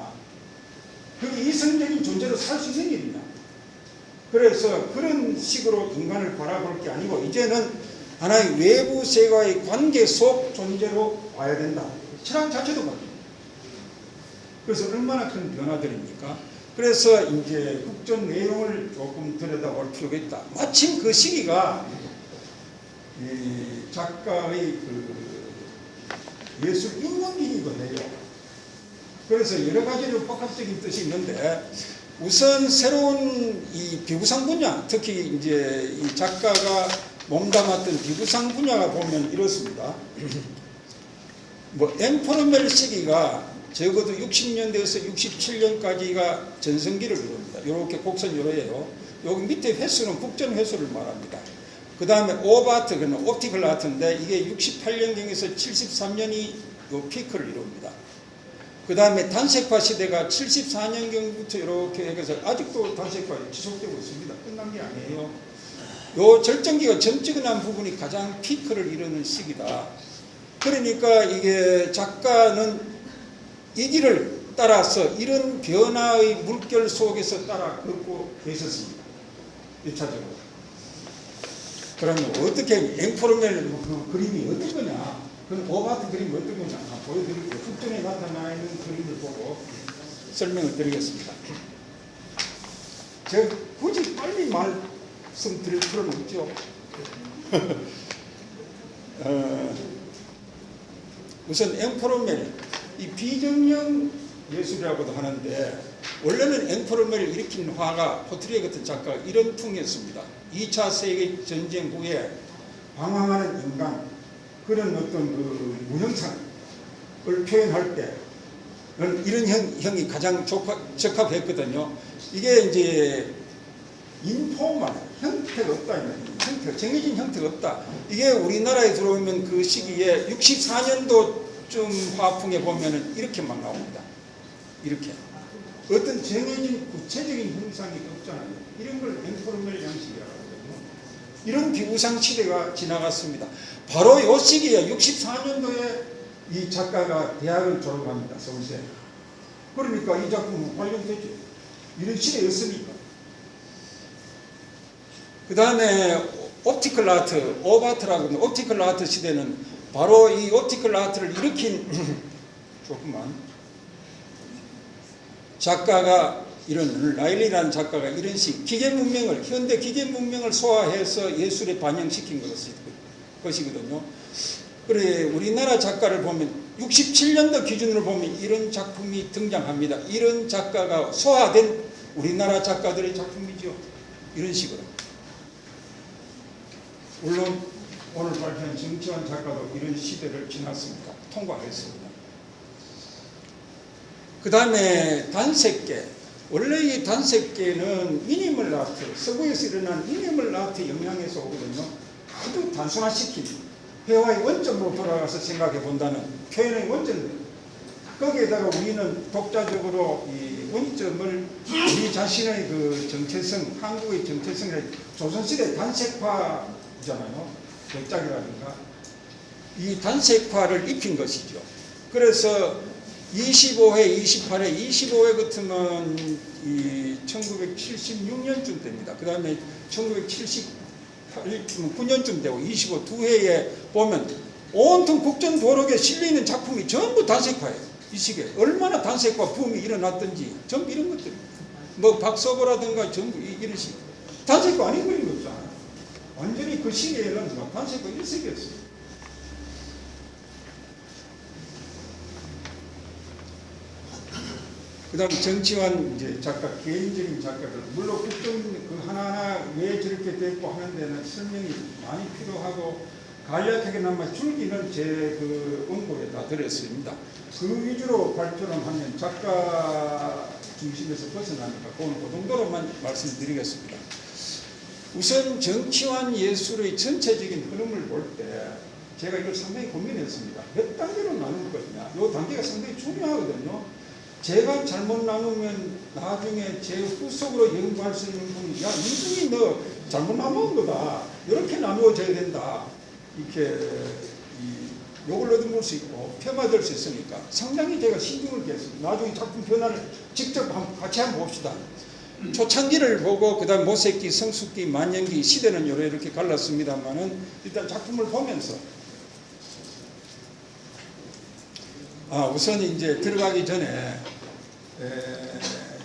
그게 이성적인 존재로 살 수 있는 일이냐. 그래서 그런 식으로 인간을 바라볼 게 아니고 이제는 하나의 외부 세계와의 관계 속 존재로 봐야 된다. 철학 자체도 바뀝니다. 그래서 얼마나 큰 변화들입니까? 그래서 이제 국전 내용을 조금 들여다볼 필요가 있다. 마침 그 시기가 이 작가의 예술 인문기이기도 해요. 그래서 여러 가지로 복합적인 뜻이 있는데 우선 새로운 이 비구상 분야, 특히 이제 이 작가가 몸담았던 비구상 분야가 보면 이렇습니다. 뭐 앵포르멜 시기가 적어도 60년대에서 67년까지가 전성기를 이룹니다. 이렇게 곡선 요래요. 여기 밑에 횟수는 국전 횟수를 말합니다. 그 다음에 오바트, 그는 옵티컬 아트인데 이게 68년경에서 73년이 요 피크를 이룹니다. 그 다음에 단색화 시대가 74년경부터 이렇게 해서 아직도 단색화 지속되고 있습니다. 끝난 게 아니에요. 요 절정기가 점찍어난 부분이 가장 피크를 이루는 시기다. 그러니까 이게 작가는 이 길을 따라서 이런 변화의 물결 속에서 따라 걷고 계셨습니다. 1차적으로. 그러면 어떻게 앵포르멜 그 그림이 어떤 거냐? 그 오바트 그림이 어떤 거냐? 보여드릴게요. 국전에 나타나 있는 그림을 보고 설명을 드리겠습니다. 제가 굳이 빨리 말씀드릴 필요는 없죠. 우선 앵포르멜 이 비정형 예술이라고도 하는데 원래는 앵포르멜을 일으킨 화가 포트리에 같은 작가가 이런 풍이었습니다. 2차 세계전쟁 후에 방황하는 인간 그런 어떤 그 무형상을 표현할 때 이런 형이 가장 적합했거든요. 이게 이제 인포만 형태가 없다. 형태, 정해진 형태가 없다. 이게 우리나라에 들어오면 그 시기에 64년도쯤 화풍에 보면은 이렇게만 나옵니다. 이렇게. 어떤 정해진 구체적인 형상이 없잖아요. 이런 걸 앵포르멜 양식이라고 하거든요. 이런 비구상 시대가 지나갔습니다. 바로 이 시기에 64년도에 이 작가가 대학을 졸업합니다. 서울대. 그러니까 이 작품은 완성되죠. 이런 시대였으니까. 그 다음에 옵티컬 아트, 오바트라고 하는 옵티컬 아트 시대는 바로 이 옵티컬 아트를 일으킨 조금만 작가가 이런 라일리라는 작가가 이런 식 기계 문명을 현대 기계 문명을 소화해서 예술에 반영시킨 것이거든요. 그래 우리나라 작가를 보면 67년도 기준으로 보면 이런 작품이 등장합니다. 이런 작가가 소화된 우리나라 작가들의 작품이죠. 이런 식으로. 물론 오늘 발표한 정치환 작가도 이런 시대를 지났습니다. 통과했습니다. 그 다음에 단색계. 원래 이 단색계는 미니멀 아트, 서구에서 일어난 미니멀 아트 영향에서 오거든요. 아주 단순화시킨 회화의 원점으로 돌아가서 생각해 본다는 표현의 원점입니다. 거기에다가 우리는 독자적으로 이 원점을 우리 자신의 그 정체성, 한국의 정체성을 조선시대 단색화잖아요. 백작이라든가 이 단색화를 입힌 것이죠. 그래서 25회, 28회, 25회 같으면 이 1976년쯤 됩니다. 그 다음에 1979년쯤 되고 25, 두 해에 보면 온통 국정도록에 실리는 작품이 전부 단색화예요. 이 시기에 얼마나 단색화 붐이 일어났든지 전부 이런 것들입니다. 뭐 박서보라든가 전부 이런 식. 단색화 아닌 그림 없잖아요. 완전히 그 시기에는 막 단색화 일색이었어요. 그 다음 정치환 이제 작가, 개인적인 작가들. 물론 국정 그 하나하나 왜 저렇게 됐고 하는 데는 설명이 많이 필요하고 간략하게나마 줄기는 제 그 원고에 다 들었습니다. 그 위주로 발표를 하면 작가 중심에서 벗어나니까 그건 그 정도로만 말씀드리겠습니다. 우선 정치환 예술의 전체적인 흐름을 볼 때 제가 이걸 상당히 고민했습니다. 몇 단계로 나눌 거냐. 이 단계가 상당히 중요하거든요. 제가 잘못 나누면 나중에 제 후속으로 연구할 수 있는 분이 야 이분이 너 잘못 나눈 거다 이렇게 나누어져야 된다 이렇게 욕을 얻어먹을 수 있고 폄하될 수 있으니까 상당히 제가 신경을 기했습니다. 나중에 작품 변화를 직접 같이 한번 봅시다. 초창기를 보고 그 다음 모색기, 성숙기, 만년기 시대는 이렇게 갈랐습니다만은 일단 작품을 보면서 우선 이제 들어가기 전에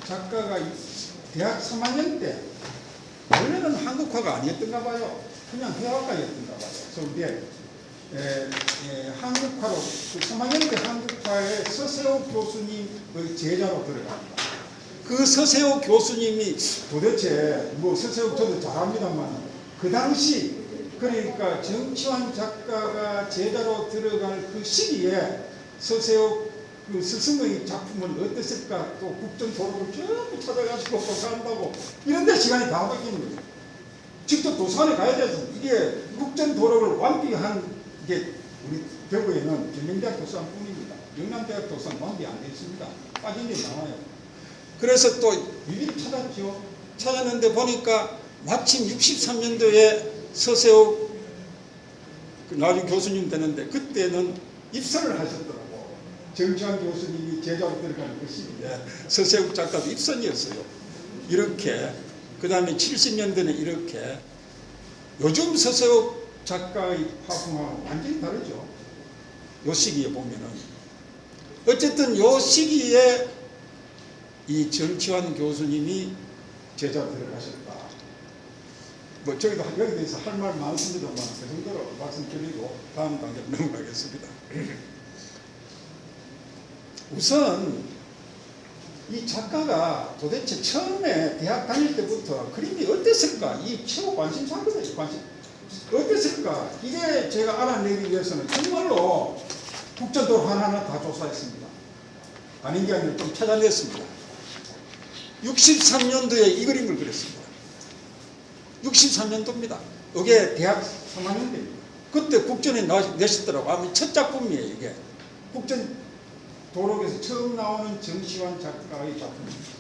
작가가 대학 3학년 때 원래는 한국화가 아니었던가 봐요. 그냥 회화가였던가 봐요. 서울대 한국화로 그 3학년 때 한국화에 서세호 교수님의 제자로 들어갑니다. 그 서세호 교수님이 도대체 뭐 서세호 저도 잘합니다만 그 당시 그러니까 정치환 작가가 제자로 들어갈 그 시기에 서세호 그 스승의 작품은 어땠을까? 또 국정도록을 전부 찾아가지고 조사한다고 이런데 시간이 다 바뀝니다. 직접 도서관에 가야 돼서 이게 국정도록을 완비한 게 우리 대구에는 전명대학 도서관뿐입니다. 영남대학 도서관 완비 안 되어 있습니다. 빠진 게 나와요. 그래서 또 일일이 찾았죠. 찾았는데 보니까 마침 63년도에 서세호 나중 교수님 되는데 그때는 입선을 하셨더라고요. 정치환 교수님이 제자로 들어가는 그 시기에 서세욱 작가도 입선이었어요. 이렇게 그 다음에 70년대는 이렇게 요즘 서세욱 작가의 화풍하고 완전히 다르죠. 요 시기에 보면은 어쨌든 요 시기에 이 정치환 교수님이 제자로 들어가셨다. 뭐 저기도 여기 대해서 할 말 많습니다만 그 정도로 말씀드리고 다음 단계로 넘어가겠습니다. 우선 이 작가가 도대체 처음에 대학 다닐 때부터 그림이 어땠을까? 이 최고 관심사거든요. 관심. 어땠을까? 이게 제가 알아내기 위해서는 정말로 국정도록 하나하나 다 조사했습니다. 아닌 게 아니라 좀 찾아냈습니다. 63년도에 이 그림을 그렸습니다. 63년도입니다. 이게 대학 3학년입니다. 그때 국전에 내셨더라고. 아마 첫 작품이에요. 이게 국정도록에서 처음 나오는 정치환 작가의 작품입니다.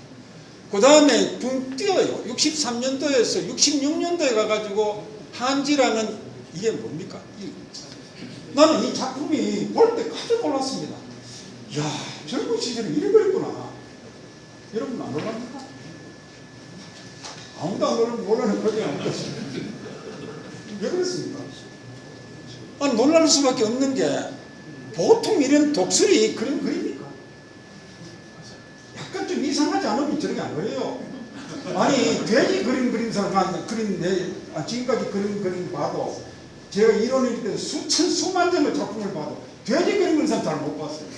그 다음에 붕 뛰어요. 63년도에서 66년도에 가가지고 한지라는 이게 뭡니까? 나는 이 작품이 볼 때 깜짝 놀랐습니다. 이야, 젊은 시절에 이래 그랬구나. 여러분 안 놀랍니까? 아무도 안 놀라는 거지. 왜 그랬습니까? 놀랄 수밖에 없는 게 보통 이런 독수리 그림 그립니까? 약간 좀 이상하지 않으면 저렇게 안 그래요. 아니 돼지 그림 그린 사람 지금까지 그림 봐도 제가 이론일 때 수만 점의 작품을 봐도 돼지 그림 그린 사람 잘 못 봤어요.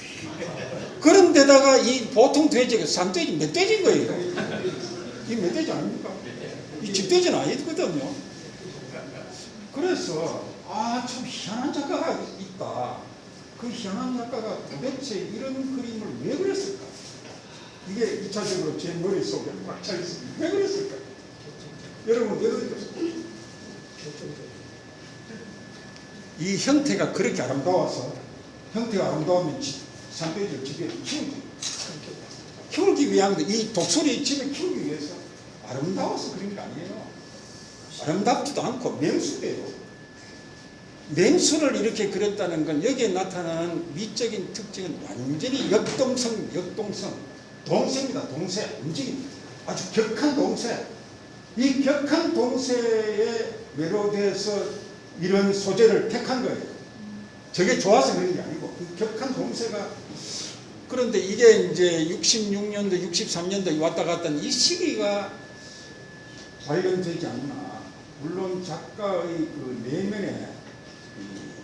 그런데다가 이 보통 돼지가 산돼지 멧돼지인 거예요. 이 멧돼지 아닙니까? 이 집돼지는 아니거든요. 그래서 참 희한한 작가가 있다. 그 희한한 작가가 도대체 이런 그림을 왜 그렸을까? 이게 2차적으로 제 머릿속에 꽉 차 있습니다. 왜 그랬을까? 여러분 왜 그랬을까? 이 형태가 그렇게 아름다워서 형태가 아름다우면 산돼지를 집에 키우기 위한 이 독수리 집에 키우기 위해서 아름다워서 그런 게 아니에요. 아름답지도 않고 맹수대요. 맹수를 이렇게 그렸다는 건 여기에 나타나는 미적인 특징은 완전히 역동성, 동세입니다. 동세, 움직임. 아주 격한 동세. 이 격한 동세에 매료돼서 이런 소재를 택한 거예요. 저게 좋아서 그런 게 아니고 그 격한 동세가. 그런데 이게 이제 66년도, 63년도 왔다 갔다 하는 이 시기가 관련되지 않나. 물론 작가의 그 내면에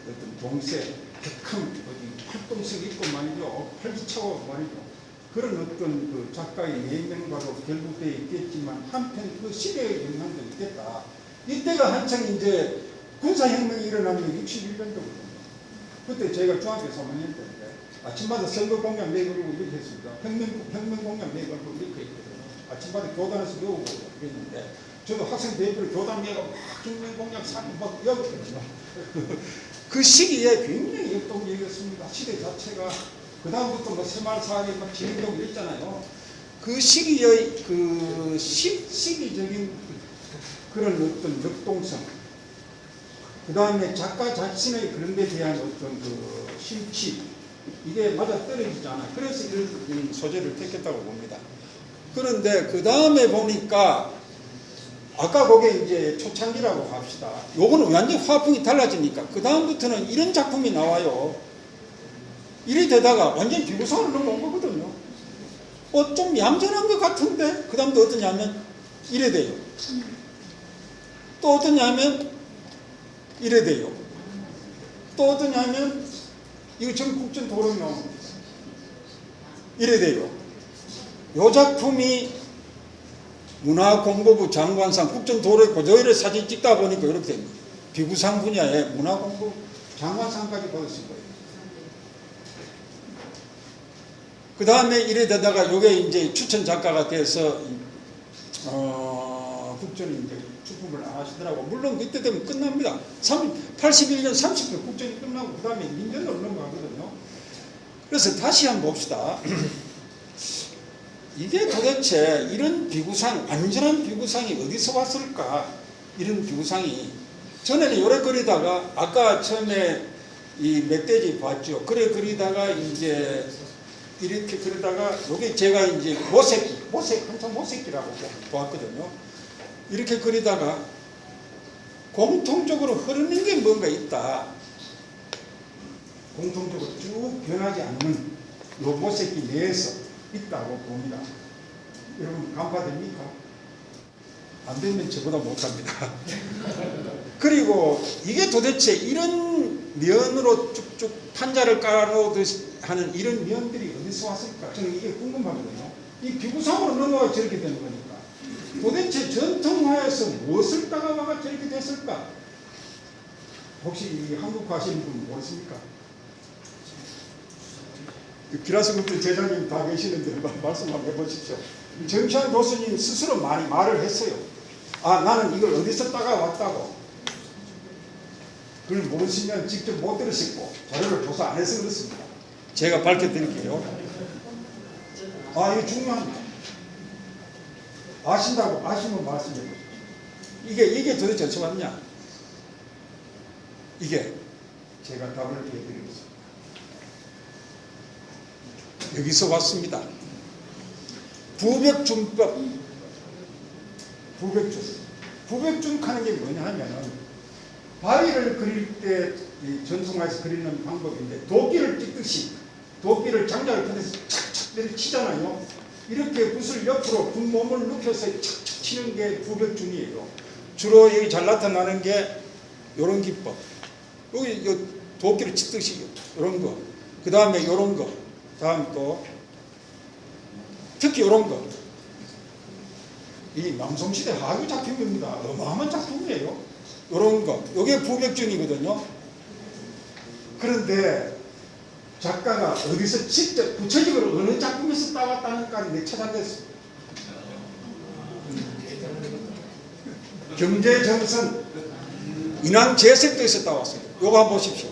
어떤 동세, 격한 활동성이 있고 말이죠. 활기차고 말이죠. 그런 어떤 그 작가의 내면과도 결부되어 있겠지만 한편 그 시대의 영향도 있겠다. 이때가 한창 이제 군사혁명이 일어나는 61년도거든요. 그때 저희가 중학교 3학년 때인데 아침마다 선거 공약 내걸고 이렇게 했습니다. 혁명 공약 내걸고 이렇게 했거든요. 아침마다 교단에서 외우고 그랬는데 저도 학생 대표를 교단 내가 막 혁명 공약 막 외웠거든요. 그 시기에 굉장히 역동적이었습니다. 시대 자체가. 그 다음부터 뭐 새마을사학이 막 진행되고 있잖아요. 그 시기의 그 시기적인 그런 어떤 역동성, 그 다음에 작가 자신의 그런 데 대한 어떤 그 심취, 이게 맞아 떨어지지 않아. 그래서 이런 소재를 택했다고 봅니다. 그런데 그 다음에 보니까 아까 그게 이제 초창기라고 합시다. 요거는 완전히 화풍이 달라지니까 그 다음부터는 이런 작품이 나와요. 이래 되다가 완전히 비구상으로 넘어온 거거든요. 좀 얌전한 것 같은데 그 다음도 어떠냐면 이래 돼요. 또 어떠냐면 이래 돼요. 또 어떠냐면 이거 전국전 도론 나옵니다. 이래 돼요. 요 작품이 문화공보부 장관상 국전도로에 고조일에 사진 찍다 보니까 이렇게 됩니다. 비구상 분야에 문화공부 장관상까지 받았을 거예요. 그 다음에 이래 되다가 요게 이제 추천 작가가 돼서 국전이 이제 출품을 안 하시더라고. 물론 그때 되면 끝납니다. 81년 30회 국전이 끝나고 그 다음에 민전으로 넘어가거든요. 그래서 다시 한번 봅시다. 이게 도대체 이런 비구상, 완전한 비구상이 어디서 왔을까? 이런 비구상이 전에는 요래 그리다가 아까 처음에 이 멧돼지 봤죠. 그래 그리다가 이제 이렇게 그러다가 요게 제가 이제 한참 모색기라고 보았거든요. 이렇게 그리다가 공통적으로 흐르는 게 뭔가 있다. 공통적으로 쭉 변하지 않는 요 모색기 내에서 있다고 봅니다. 여러분 간파됩니까? 안 되면 저보다 못합니다. 그리고 이게 도대체 이런 면으로 쭉쭉 판자를 깔아놓듯이 하는 이런 면들이 어디서 왔을까? 저는 이게 궁금하거든요. 이 비구상으로 넘어가 저렇게 되는 거니까 도대체 전통화에서 무엇을 따가와가 저렇게 됐을까? 혹시 이 한국 가시는 분 모르십니까? 기라스국대 제자님 다 계시는데 말씀 한번 해보십시오. 정치환 교수님 스스로 많이 말을 했어요. 나는 이걸 어디서 따가왔다고. 그걸 모르시면 직접 못 들으실 거 자료를 조사 안 해서 그렇습니다. 제가 밝혀드릴게요. 이거 중요합니다. 아신다고 아시면 말씀해 보십시오. 이게 도대체 어디서 왔냐? 이게 제가 답을 해드리겠습니다. 여기서 왔습니다. 부백준법. 부백준 하는 게 뭐냐 하면은 바위를 그릴 때 이 전통화에서 그리는 방법인데 도끼를 찍듯이 도끼를 장작을 펴서 착착 내리치잖아요. 이렇게 붓을 옆으로 붓몸을 눕혀서 착착 치는 게 부벽준이에요. 주로 여기 잘 나타나는 게 이런 기법. 여기 도끼를 치듯이 이런 거. 그 다음에 이런 거. 다음 또 특히 이런 거. 이 남성시대 하류 작품입니다. 어마어마한 작품이에요. 이런 거. 이게 부벽준이거든요. 그런데 작가가 어디서 직접 구체적으로 어느 작품에서 따왔다는가 내 찾아냈어. 경제정선 인왕제색도에서 따왔어요. 요거 한번 보십시오.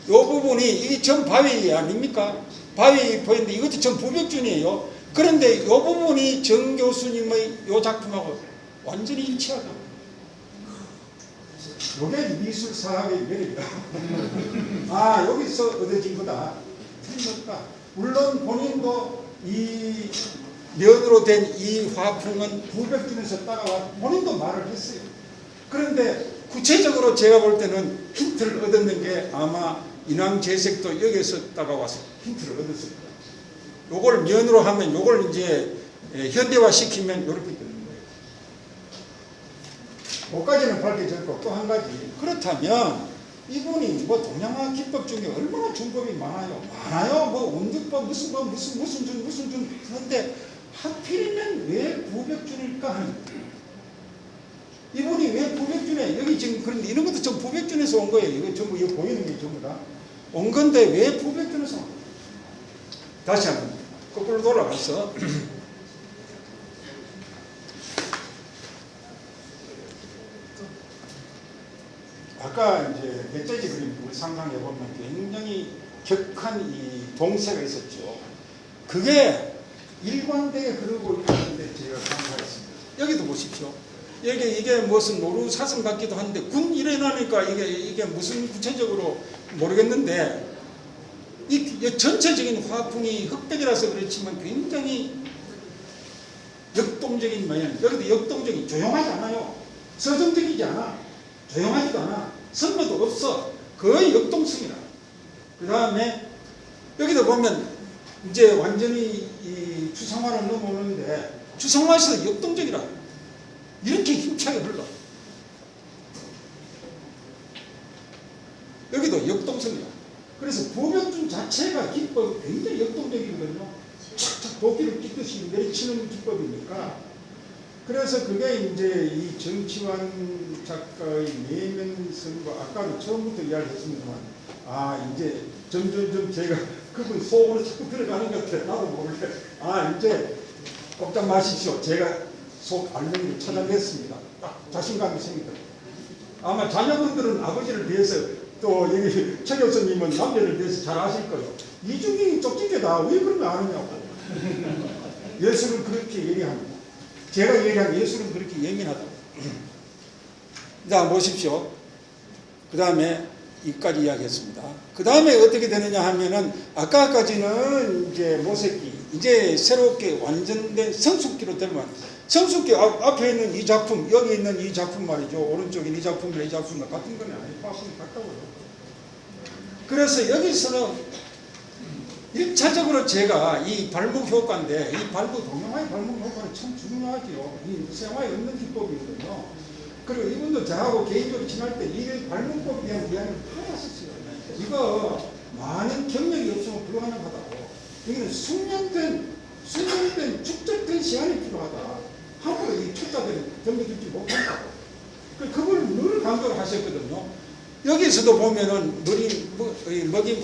요 부분이 이 전 바위 아닙니까? 바위 보이는데 이것도 전 부벽준이에요. 그런데 요 부분이 정 교수님의 요 작품하고 완전히 일치하다. 요게 미술사학의 매력이다. 아, 여기서 얻어진 거다. 틀렸다. 물론 본인도 이 면으로 된 이 화풍은 부벽준에서 따라와 본인도 말을 했어요. 그런데 구체적으로 제가 볼 때는 힌트를 얻었는 게 아마 인왕제색도 여기서 따라와서 힌트를 얻었을 거예요. 요걸 면으로 하면 요걸 이제 현대화 시키면 이렇게 되는 거예요. 그까지는 밝혀졌고 또 한 가지. 그렇다면 이분이 뭐 동양화 기법 중에 얼마나 준법이 많아요. 많아요. 뭐 운득법 무슨 법 무슨 준 그런데 하필이면 왜 부벽준일까 하는 거예요. 이분이 왜 부벽준에 여기 지금 그런데 이런 것도 전 부벽준에서 온 거예요. 이거 전부 이거 보이는 게 전부 다 온 건데 왜 부벽준에서 온 거예요? 다시 한번 거꾸로 돌아가서 아까 이제 멧돼지 그림 우리 상상해 보면 굉장히 격한 이 동세가 있었죠. 그게 일관되게 흐르고 있다는데 제가 감사했습니다. 여기도 보십시오. 이게 무슨 노루사슴 같기도 한데 군 일어나니까 이게 무슨 구체적으로 모르겠는데 이 전체적인 화풍이 흑백이라서 그렇지만 굉장히 역동적인 모양. 여기도 역동적인 조용하지 않아요. 서정적이지 않아. 조용하지도 않아. 선묘도 없어. 거의 역동성이라. 그 다음에 여기도 보면 이제 완전히 이 추상화로 넘어오는데 추상화에서 역동적이라. 이렇게 힘차게 흘러. 여기도 역동성이야. 그래서 부벽준 자체가 기법이 굉장히 역동적이거든요. 착착 도끼를 찍듯이 내리치는 기법이니까. 그래서 그게 이제 이 정치환 작가의 내면성과 아까도 처음부터 이야기했습니다만, 아 이제 점점점 제가 그분 속으로 자꾸 들어가는 것 같아요. 나도 모르게. 아 이제 꼼짝 마십시오. 제가 속 알맹이를 찾아냈습니다. 딱 자신감이 생기더라고요. 아마 자녀분들은 아버지를 위해서 또 여기 최 교수님은 남녀를 위해서 잘 아실 거예요. 이중이 쪽집게다 왜 그런 거 아느냐고. 예술은 그렇게 예리합니다. 제가 얘기한 예술은 그렇게 예민하다고. 자 보십시오. 그 다음에 이까지 이야기했습니다. 그 다음에 어떻게 되느냐 하면은 아까까지는 이제 모색기 이제 새롭게 완전된 성숙기로 들면 성숙기 앞에 있는 이 작품 여기 있는 이 작품 말이죠. 오른쪽에 이 작품이나 이 작품과 같은 건 아니에요. 화풍이 같다고요. 그래서 여기서는 1차적으로 제가 이 발목 효과인데 이 발목 동영화의 발목 효과는 참 중요하지요. 이 생활에 없는 기법이거든요. 그리고 이분도 저하고 개인적으로 지날 때 이 발목법에 대한 이야기를 하셨어요. 이거 많은 경력이 없으면 불가능하다고. 여기는 숙련된 축적된 시간이 필요하다. 함부로 이 초짜들은 경력있지 못한다고. 그걸 늘 강조를 하셨거든요. 여기서도 보면은 먹이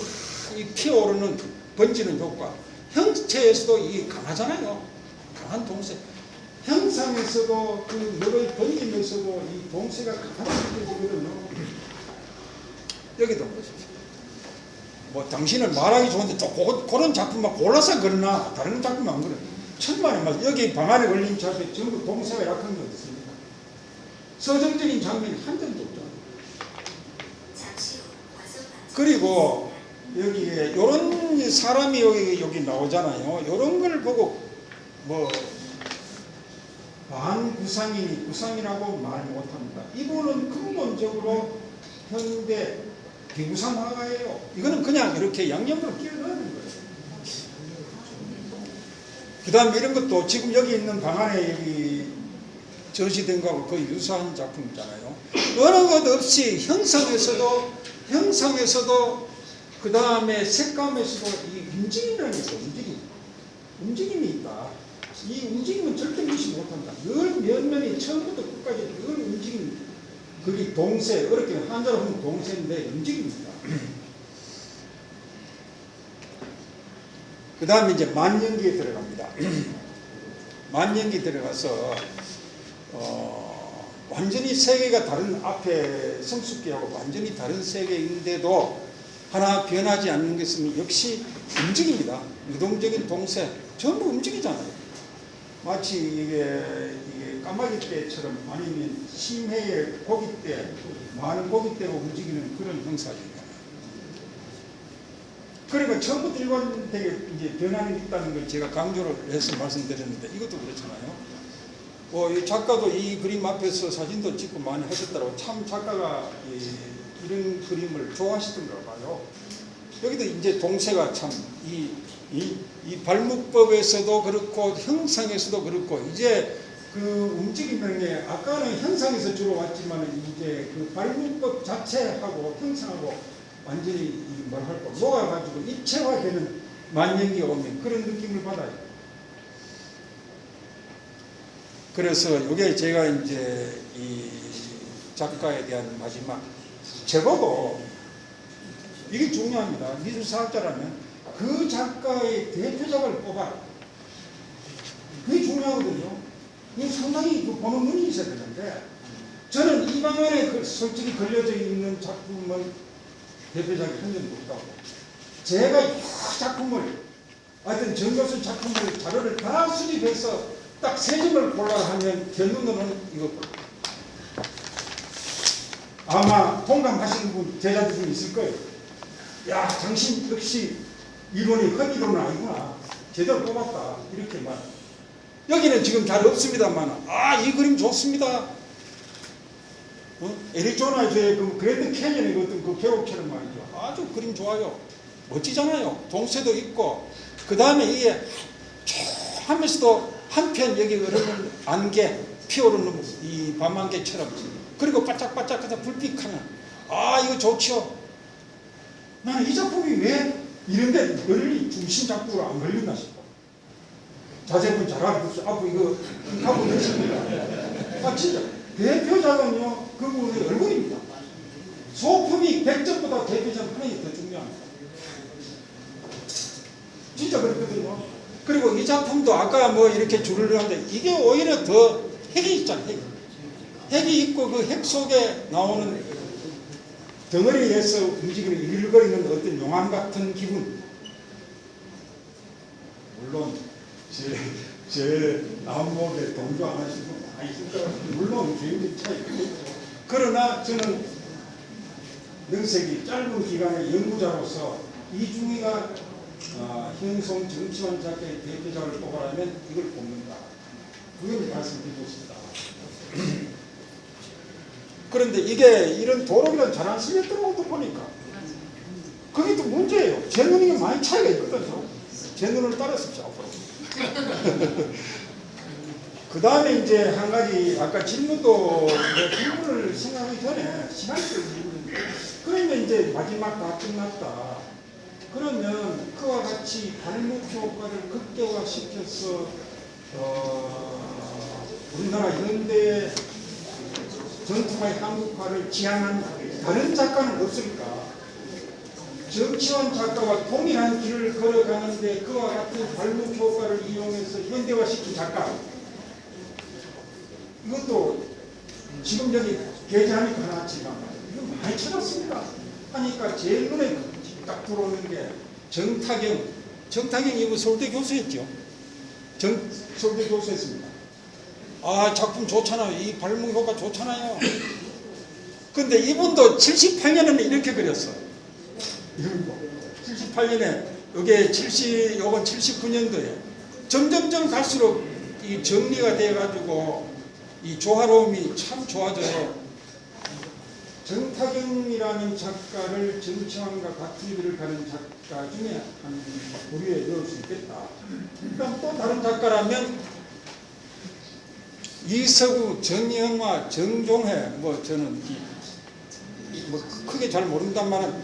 피어오르는 번지는 효과. 형체에서도 이 강하잖아요. 강한 동세. 형상에서도 그 먹을 번짐에서도 이 동세가 강하게 느껴지거든요. 여기도 보십시오. 뭐 당신은 말하기 좋은데 또 그런 작품만 골라서 그러나 다른 작품만 안 그래. 천만에 맞아. 여기 방 안에 걸린 작품에 전부 동세가 약한 게 없습니다. 서정적인 장면이 한 점도 없잖아요. 그리고 여기에 요런 사람이 여기 나오잖아요. 요런 걸 보고 뭐 반구상이니 구상이라고 말 못합니다. 이분은 근본적으로 현대 비구상 화가예요. 이거는 그냥 이렇게 양념으로 끼워 넣는 거예요. 그 다음에 이런 것도 지금 여기 있는 방 안에 여기 전시된 거하고 거의 유사한 작품이잖아요. 어느 것 없이 형상에서도 그 다음에 색감에서도 이 움직임이라는 게 있어요. 움직임이 있다. 이 움직임은 절대 무시 못한다. 늘 면면이 처음부터 끝까지 늘 움직임. 그게 동세, 어렵게 한자로 하면 동세인데 움직임입니다. 그 다음에 이제 만연기에 들어갑니다. 만연기 들어가서 완전히 세계가 다른 앞에 성숙기하고 완전히 다른 세계인데도 하나 변하지 않는 것은 역시 움직입니다. 유동적인 동세 전부 움직이잖아요. 마치 이게 까마귀 떼처럼 아니면 심해의 고깃떼, 많은 고깃떼가 움직이는 그런 형사입니다. 그러니까 처음부터 일관되게 이제 변화는 있다는 걸 제가 강조를 해서 말씀드렸는데 이것도 그렇잖아요. 이 작가도 이 그림 앞에서 사진도 찍고 많이 하셨더라고. 참 작가가 이런 그림을 좋아하시던가 봐요. 여기도 이제 동세가 참 이 발목법에서도 그렇고 형상에서도 그렇고 이제 그 움직임에 아까는 형상에서 주로 왔지만 이제 그 발목법 자체하고 형상하고 완전히 뭐랄까 녹아가지고 입체화되는 만연기가 오면 그런 느낌을 받아요. 그래서 이게 제가 이제 이 작가에 대한 마지막 적어도 이게 중요합니다. 미술사학자라면 그 작가의 대표작을 뽑아라. 그게 중요하거든요. 이게 상당히 보는 눈이 있어야 되는데 저는 이 방안에 솔직히 걸려져 있는 작품은 대표작이 한 점도 없다고. 제가 이 작품을 하여튼 정교수 작품을 자료를 다 수집해서 딱 3점을 골라 하면 결론으로는 이거 아마 동감하시는 분 제자들 중 있을 거예요. 야, 당신 역시 이론이 헛이론은 아니구나. 제대로 뽑았다. 이렇게 말. 여기는 지금 잘 없습니다만, 이 그림 좋습니다. 애리조나의 그 그랜드 캐년의 어떤 그 계곡처럼 말이죠. 아주 그림 좋아요. 멋지잖아요. 동세도 있고, 그 다음에 이게 쭉 하면서도 한편 여기 흐르는 안개, 피어오르는 이 밤안개처럼, 그리고 바짝바짝하다 불빛하는, 이거 좋죠. 나는 이 작품이 왜 이런데 널리 중심 작품으로 안 걸렸나 싶어. 자제분 잘하고 앞으로 이거 하고 계십니다. 진짜 대표작은요 그분의 얼굴입니다. 소품이 100점보다 대표작 하나이 더 중요합니다. 진짜 그렇거든요. 그리고 이 작품도 아까 뭐 이렇게 줄을 하는데 이게 오히려 더 핵이 있잖아요. 핵이 있고 그 핵 속에 나오는 덩어리에서 움직이는 일거리는 어떤 용암 같은 기분. 물론 제 안목에 동조 안 하시는 분 많이 있을 거라서 물론 개인적 차이 있겠죠. 그러나 저는 명색이 짧은 기간의 연구자로서 이중희가 형성 정치환 작가의 대표작을 뽑아라면 이걸 뽑는다. 그걸 말씀드리고 싶다. 그런데 이게 이런 도록이란 잘 안 쓰였더라고 또 보니까 그게 또 문제예요. 제 눈이 많이 차이가 있거든요. 제 눈을 따랐습니다. 앞으로. 그 다음에 이제 한 가지 아까 질문도 질문을 생각하기 전에 시간이 걸리는데 그러면 이제 마지막 다 끝났다. 그러면 그와 같이 발목 효과를 극대화시켜서 우리나라 현대 전통의 한국화를 지향한 다른 작가는 없을까? 정치환 작가와 동일한 길을 걸어가는데 그와 같은 발목 효과를 이용해서 현대화시킨 작가. 이것도 지금 여기 게재하니까 하나지만 이거 많이 찾았습니다. 하니까 제일 눈에 딱 들어오는 게 정타경. 정타경이 뭐 서울대 교수였죠. 서울대 교수였습니다. 작품 좋잖아요. 이 발목 효과 좋잖아요. 근데 이분도 78년에는 이렇게 그렸어. 78년에 요게 요건 79년도에 점점점 갈수록 이 정리가 돼 가지고 이 조화로움이 참 좋아져요. 정타경이라는 작가를 정치환과 같은 길을 가는 작가 중에 한 부류에 넣을 수 있겠다. 그럼 또 다른 작가라면 이서구, 정영화, 정종회, 뭐 저는 뭐 크게 잘 모릅니다만은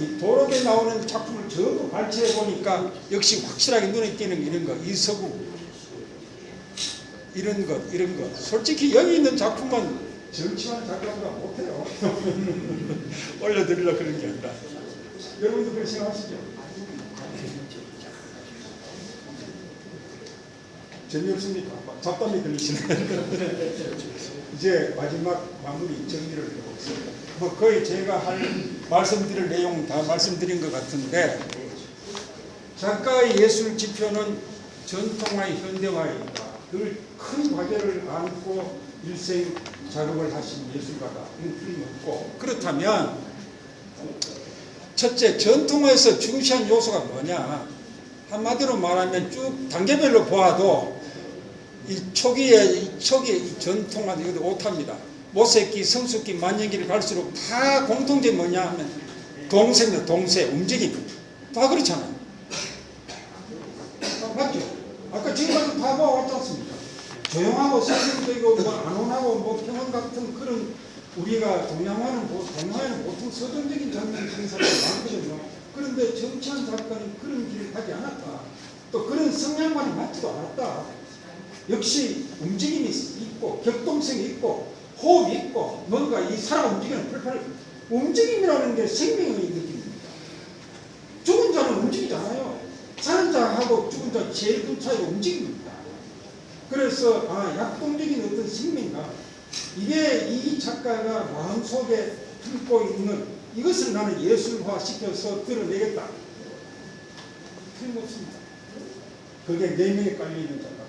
이 도록에 나오는 작품을 전부 발췌해 보니까 역시 확실하게 눈에 띄는 이런 거, 이서구 이런 것. 솔직히 여기 있는 작품은 정치환 작가보다 못해요. 올려드리려고 그런 게 아니라. 여러분도 그렇게 생각하시죠? 재미없습니까? 잡담이 들리시네. 이제 마지막 마무리 정리를 해보겠습니다. 뭐 거의 제가 말씀드릴 내용 다 말씀드린 것 같은데, 작가의 예술 지표는 전통화의 현대화입니다. 늘 큰 과제를 안고 일생 작업을 하신 예술가다. 이건 틀림없고, 그렇다면 첫째, 전통화에서 중시한 요소가 뭐냐? 한마디로 말하면 쭉 단계별로 보아도 이 초기에 전통화 이것도 오탑니다. 모세기, 성숙기, 만년기를 갈수록 다 공통점이 뭐냐 하면 동세입니다. 동세, 움직임. 다 그렇잖아요. 맞죠? 아까 지금까지 다 보아왔지 않습니까? 조용하고 서정적이고 뭐 안온하고 뭐 평원 같은 그런 우리가 동양화는 보통 서정적인 장면이 그런 사람이 많거든요. 그런데 정치한 작가는 그런 길을 가지 않았다. 또 그런 성향과는 맞지도 않았다. 역시 움직임이 있고 격동성이 있고 호흡이 있고 뭔가 이 사람 움직이는 움직임이라는 게 생명의 느낌입니다. 죽은 자는 움직이잖아요. 사는 자하고 죽은 자 제일 큰 차이가 움직임입니다. 그래서 약동적인 어떤 생명감, 이게 이 작가가 마음속에 품고 있는 이것을 나는 예술화 시켜서 드러내겠다. 틀림없습니다. 그게 내면에 깔려있는 작가입니다.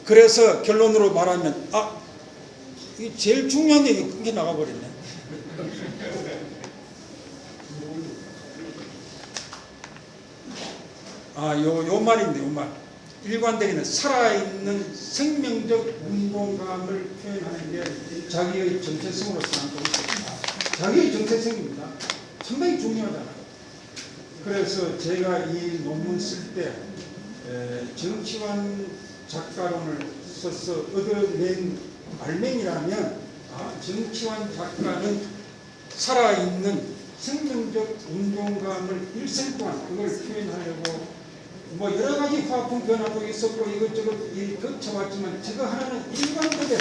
그래서 결론으로 말하면 이게 제일 중요한 게 끊겨 나가버렸네. 요 말인데, 요 말. 일관되게는 살아있는 생명적 운동감을 표현하는 게 자기의 정체성으로 삼고 있습니다. 자기의 정체성입니다. 상당히 중요하잖아요. 그래서 제가 이 논문 쓸 때 정치환 작가론을 써서 얻어낸 발명이라면 정치환 작가는 살아있는 생명적 운동감을 일생 동안 그걸 표현하려고 뭐 여러 가지 화풍 변화도 있었고 이것저것 거쳐왔지만 저거 하나는 일관되게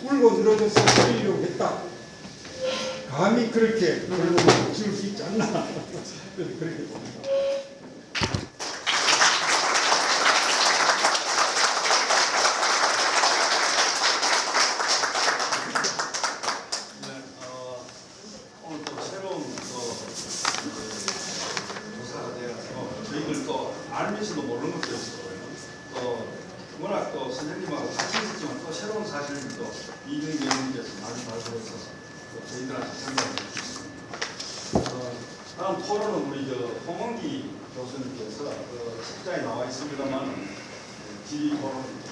울고 늘어져서 살리려고 했다. 감히 그렇게 결론을 지을 수 있지 않나. 그렇게 봅니다. 오늘 또 새로운 조사가 되어서 저희들 또 알면서도 모르는 것도 있었고요. 또 워낙 또 선생님하고 같이 있었지만 또 새로운 사실을 또 이등병님께서 많이 발표해서 또 저희들한테 상담을 해주셨습니다. 다음 토론은 우리 홍원기 교수님께서 책자에 나와 있습니다만 질의 토론입니다.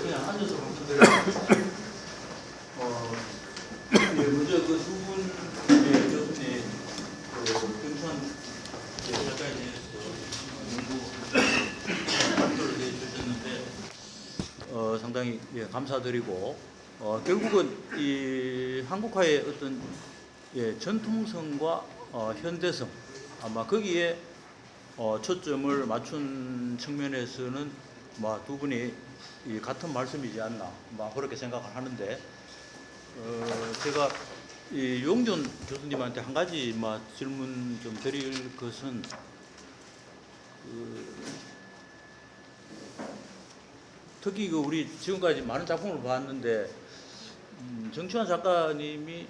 그냥 앉아서 말씀드려요. 먼저 그 두 분의 교수님, 경천 작가에 대해서 발표를 해주셨는데, 상당히 감사드리고, 결국은 이 한국화의 어떤 전통성과 현대성, 아마 거기에 초점을 맞춘 측면에서는 두 분이 같은 말씀이지 않나 그렇게 생각을 하는데, 제가 이 용준 교수님한테 한 가지 질문 좀 드릴 것은, 특히 우리 지금까지 많은 작품을 봤는데 정치환 작가님이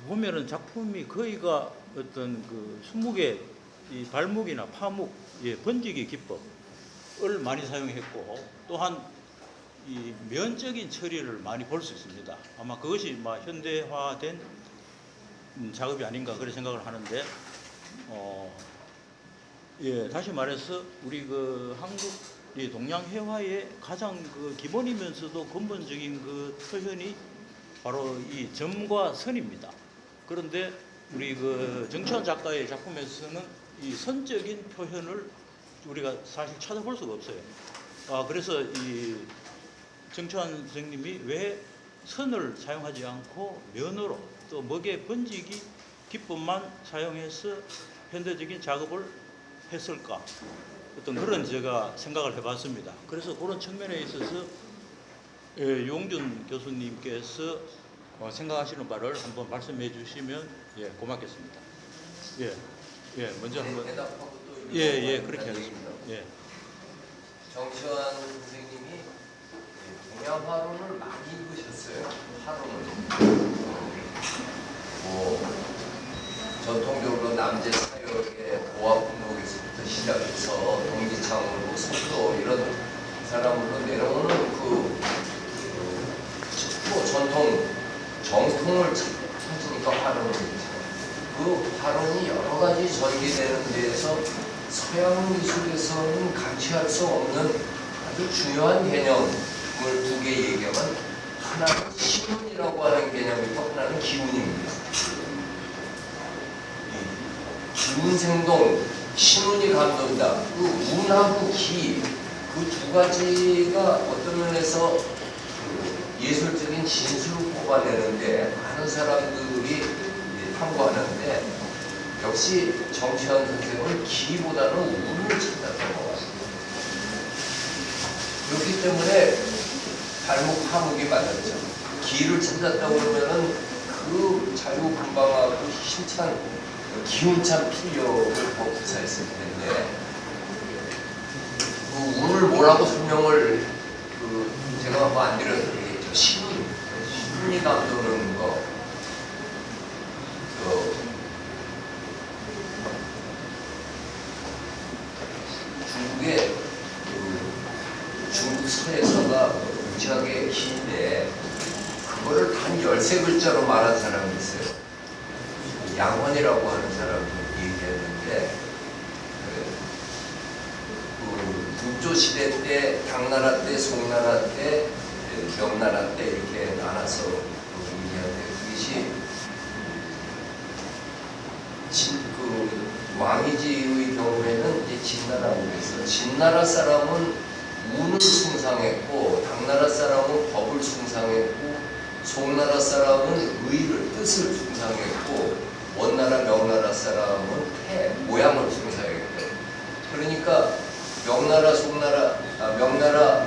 보면은 작품이 거의가 어떤 순묵의 이 발묵이나 파묵, 번지기 기법을 많이 사용했고, 또한 이 면적인 처리를 많이 볼 수 있습니다. 아마 그것이 현대화된 작업이 아닌가 그런 생각을 하는데, 예, 다시 말해서 우리 그 한국이 동양회화의 가장 그 기본이면서도 근본적인 그 표현이 바로 이 점과 선입니다. 그런데 우리 그 정치환 작가의 작품에서는 이 선적인 표현을 우리가 사실 찾아볼 수가 없어요. 그래서 이 정치환 선생님이 왜 선을 사용하지 않고 면으로 또 먹의 번지기 기법만 사용해서 현대적인 작업을 했을까? 어떤 그런 제가 생각을 해봤습니다. 그래서 그런 측면에 있어서 유홍준 교수님께서 생각하시는 바를 한번 말씀해 주시면 고맙겠습니다. 먼저 한번 대답하고 또 그렇게 하겠습니다. 정치환 선생님이 동양화론을 많이 읽으셨어요. 화론을. 전통적으로 남제 사역의 보합분목에서부터 시작해서 동지창으로 속도 이런 사람으로 내려오는 전통 정통을 찾으니까 화론을 읽죠. 그 화론이 여러 가지 전개되는 데에서 서양 미술에서는 같이할 수 없는 아주 중요한 개념을 두 개 얘기하면 하나는 신운이라고 하는 개념이고 하나는 기운입니다. 기운생동, 신운이 감돈다. 그 운하고 기, 그 두 가지가 어떤 면에서 예술적인 진수를 뽑아내는데 많은 사람들이 탐구하는데 역시 정치환 선생님은 기보다는 운을 찾았던 것 같아요. 그렇기 때문에 발목 화목이 맞았죠. 기를 찾았다고 그러면은 그 자유분방하고 힘찬 기운찬 필력을 더 구사했을 텐데 그 운을 뭐라고 설명을 제가 한번 안 드려드리겠죠. 신이 감도는 거. 중국의 중국 서예서가 무지하게 긴데 그거를 단 13글자로 말한 사람이 있어요. 양헌이라고 하는 사람이 얘기했는데 육조 시대 때 당나라 때, 송나라 때, 명나라 때 이렇게 나눠서 얘기하는데 그것이 왕이지의 경우에는 이제 진나라고 해서 진나라 사람은 운을 숭상했고 당나라 사람은 법을 숭상했고 송나라 사람은 의를 뜻을 숭상했고 원나라 명나라 사람은 태 모양을 숭상했고 그러니까 명나라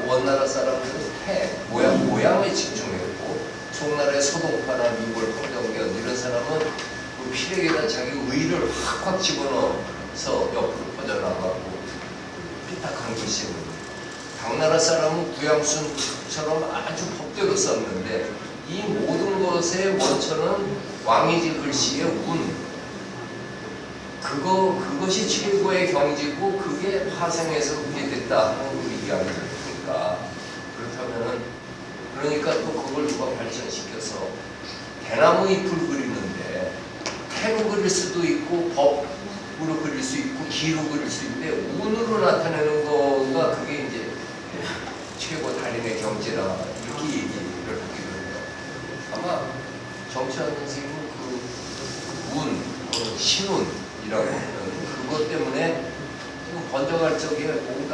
원나라 사람들은 태 모양에 집중했고 송나라의 소동파나 미골 황정견 이런 사람은 그 필액에다 자기 의를 확확 집어넣어서 옆으로 퍼져나가고 삐딱한 글씨는 당나라 사람은 구양순처럼 아주 법대로 썼는데 이 모든 것의 원천은 왕이지 글씨의 운 그것이 최고의 경지고 그게 파생해서 그게 됐다 하는 걸 이야기를 하니까 그렇다면은 그러니까 또 그걸 누가 발전시켜서 대나무 잎을 그리는데 태로 그릴 수도 있고 법으로 그릴 수 있고 기로 그릴 수 있는데 운으로 나타내는 거가 그게 이제 최고 달인의 경지라 이렇게 얘기를 하기도 해요. 아마 정치환 선생님은 그 신운이라고 하는 그것 때문에 번져갈 적에 뭔가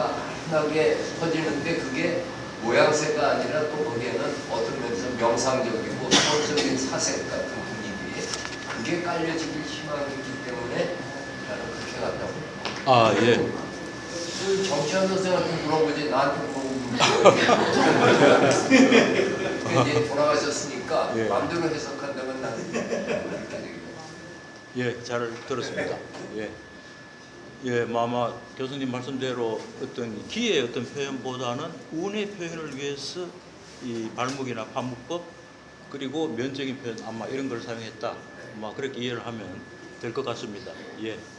환하게 퍼지는데 그게 모양새가 아니라 또 거기에는 어떤 면에서 명상적이고 성적인 사색 같은 분위기 그게 깔려지길 희망이 있기 때문에 나는 그렇게 갔다고. 그 정치환 선생한테 물어보지 나한테 물어보면 이제 돌아가셨으니까 마음대로 해석한다면 나는 그렇게 되겠다. 잘 들었습니다. 아마 교수님 말씀대로 어떤 기의 어떤 표현보다는 운의 표현을 위해서 이 발목이나 판목법 그리고 면적인 표현 아마 이런 걸 사용했다. 아마 그렇게 이해를 하면 될 것 같습니다.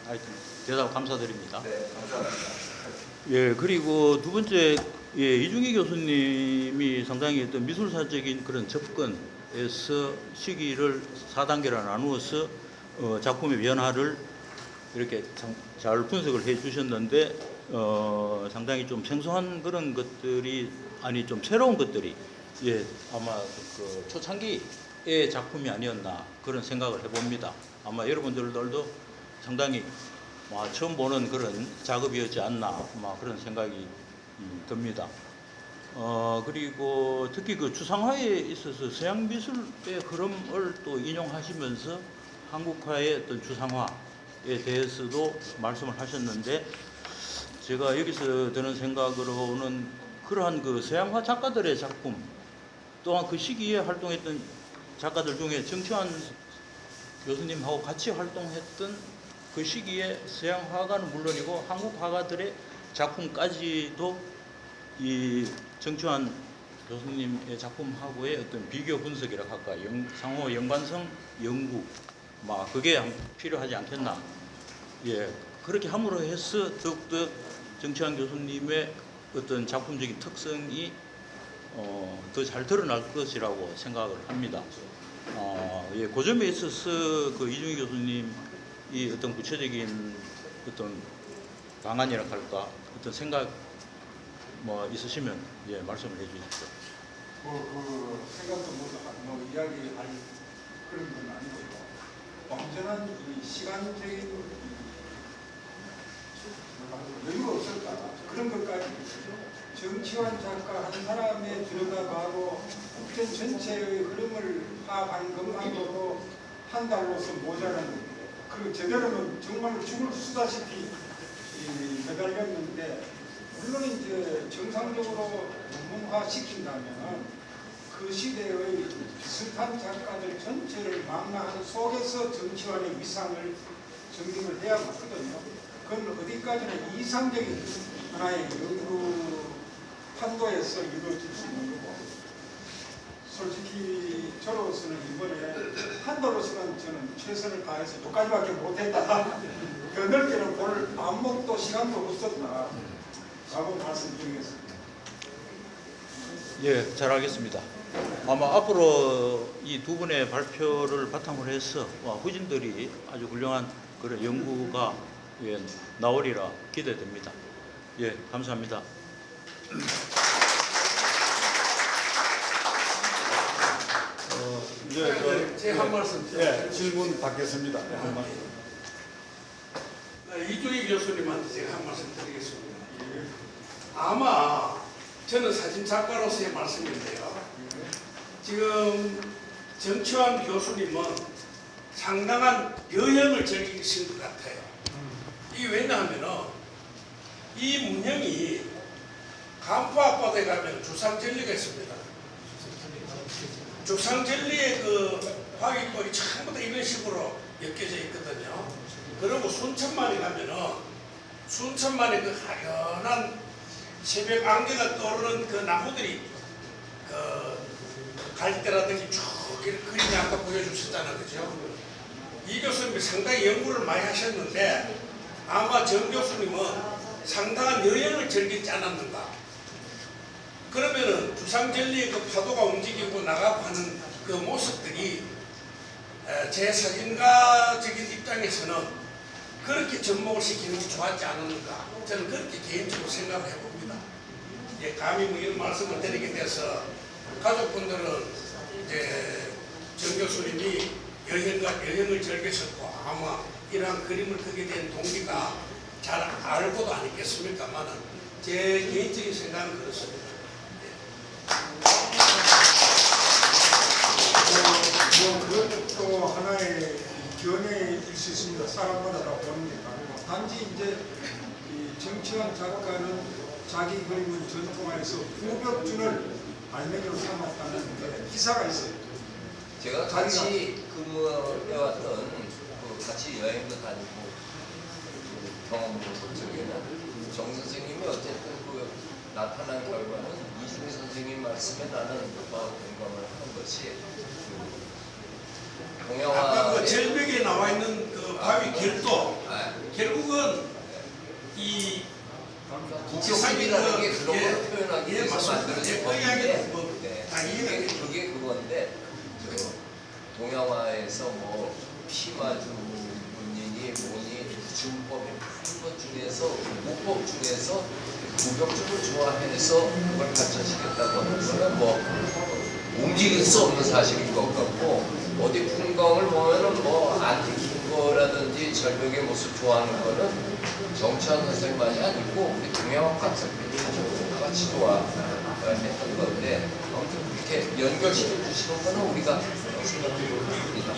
하여튼 대답 감사드립니다. 네, 감사합니다. 그리고 두 번째 이중희 교수님이 상당히 어떤 미술사적인 그런 접근에서 시기를 4단계로 나누어서 작품의 변화를 이렇게 잘 분석을 해 주셨는데 상당히 좀 생소한 그런 것들이 아니 좀 새로운 것들이 예 아마 그 초창기의 작품이 아니었나 그런 생각을 해봅니다. 아마 여러분들도 상당히 처음 보는 그런 작업이었지 않나 그런 생각이 듭니다. 그리고 특히 그 추상화에 있어서 서양 미술의 흐름을 또 인용하시면서 한국화의 어떤 추상화에 대해서도 말씀을 하셨는데 제가 여기서 드는 생각으로는 그러한 그 서양화 작가들의 작품 또한 그 시기에 활동했던 작가들 중에 정치환 교수님하고 같이 활동했던 그 시기에 서양 화가는 물론이고 한국 화가들의 작품까지도 이 정치환 교수님의 작품하고의 어떤 비교 분석이라 할까 상호 연관성 연구 그게 필요하지 않겠나. 예, 그렇게 함으로 해서 더욱더 정치환 교수님의 어떤 작품적인 특성이 더 잘 드러날 것이라고 생각을 합니다. 예, 그 점에 있어서 그 이중희 교수님이 어떤 구체적인 어떤 방안이라 할까 어떤 생각 있으시면 예 말씀을 해주십시오. 그 생각도 이야기할 그런 건 아니고요. 완전한 이 시간적인 여유가 없었다. 그런 것까지 정치환 작가 한 사람에 들어가고 국정 전체의 흐름을 파악하는 것만으로도 한 달로서 모자라는 그 제대로는 정말 죽을 수다시피 매달렸는데 물론 이제 정상적으로 논문화 시킨다면 그 시대의 비슷한 작가들 전체를 망라하는 속에서 정치환의 위상을 정립을 해야 맞거든요. 그건 어디까지나 이상적인 하나의 연구 판도에서 이루어질 수 있는 거고 솔직히 저로서는 이번에 판도로서는 저는 최선을 다해서 여기까지밖에 못했다. 더 넓게는 볼 안목도 시간도 없었다. 라고 말씀드리겠습니다. 예, 잘 알겠습니다. 아마 앞으로 이 두 분의 발표를 바탕으로 해서 후진들이 아주 훌륭한 그런 연구가 예, 나오리라 기대됩니다. 예, 감사합니다. 이제 제가 한 말씀 예, 질문 받겠습니다. 네, 한 말씀. 이주희 교수님한테 제가 한 말씀 드리겠습니다. 아마 저는 사진 작가로서의 말씀인데요. 지금 정치환 교수님은 상당한 여행을 즐기신 것 같아요. 이게 왜냐하면은 이 문형이 간포 앞바다에 가면 주상절리가 있습니다. 주상절리의 그 화기골이 전부 다 이런 식으로 엮여져 있거든요. 그리고 순천만에 가면은 순천만에 그 하연한 새벽 안개가 떠오르는 그 나무들이 그 갈대라든지 쭉 그림이 아까 보여주셨잖아요. 그죠? 이 교수님이 상당히 연구를 많이 하셨는데 아마 정 교수님은 상당한 여행을 즐기지 않았는가. 그러면은 주상절리의 그 파도가 움직이고 나가고 하는 그 모습들이 제 사진가적인 입장에서는 그렇게 접목을 시키는 게 좋았지 않았는가. 저는 그렇게 개인적으로 생각을 해봅니다. 예, 감히 뭐 이런 말씀을 드리게 돼서 가족분들은 이제 정 교수님이 여행을 즐기셨고 아마 이러한 그림을 그리게 된 동기가 잘 알고도 아니겠습니까만은 제 개인적인 생각은 그렇습니다. 그것도 하나의 견해일 수 있습니다. 사람마다 다 보는 게 다르고 단지 이제 이 정치환 작가는 자기 그림을 전통화해서 후벽준을 발명으로 삼았다는 기사가 있어요. 제가 같이 근무해왔던 그 같이 여행도 다니고 경험도 본 적에는 정 선생님이 어쨌든 그 나타난 결과는 이중희 선생님 말씀에 나는 공감을 하는 것이 아까 그 절벽에 나와 있는 그 바위 결도 결국은 이 지성이라는 게 그런 걸 표현하기 위해서 맞습니다. 만들어진 그 이야기는 건데 다 이해가 그게 그건데 동양화에서 뭐 피마주 문인이 뭐니 준법이 것 중에서 문법 중에서 무병증을 좋아해서 그걸 가르쳐주겠다고 하는 거는 뭐 움직일 수 없는 사실인 것 같고 어디 풍광을 보면은 뭐 안티킹거라든지 절벽의 모습 좋아하는 거는 정치환 선생만이 아니고 우리 동양학과 선생님이 다 같이 좋아했던 건데 아무튼 그렇게 연결시켜 주시는 거는 우리가 생각해 볼 부분이다.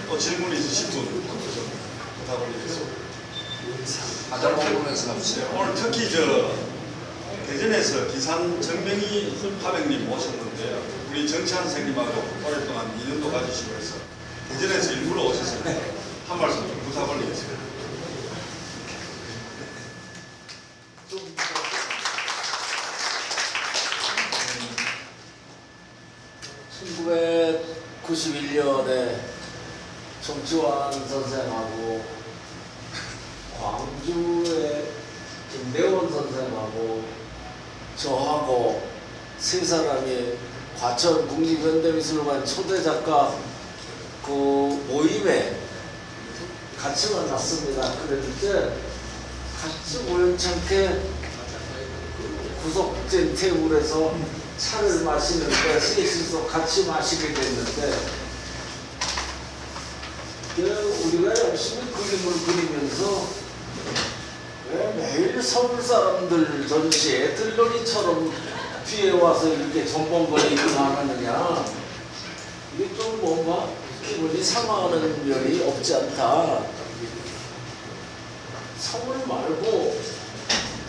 또 질문이 있으신 분 부탁을 드리겠습니다. 가장 먹으면서 합시다. 오늘 특히 대전에서 기산 정명희 화백님 모셨는데 우리 정치환 선생님하고 오랫동안 인연도 가지시고 해서 대전에서 일부러 오셨습니다. 한 말씀 좀 부탁을 드리겠습니다. 1991년에 정치환 선생하고 광주의 김대원 선생하고 저하고 세 사람이 과천 국립현대미술관 초대 작가 그 모임에 같이 만났습니다. 그랬을 때 같이 우연찮게 구석진 테이블에서 차를 마시는데 셋이서 같이 마시게 됐는데 우리가 열심히 그림을 그리면서 왜 매일 서울 사람들 전시에 들러리처럼 뒤에 와서 이렇게 전범거리기만 하느냐, 이게 좀 뭔가 기분이 상하는 면이 없지 않다. 서울 말고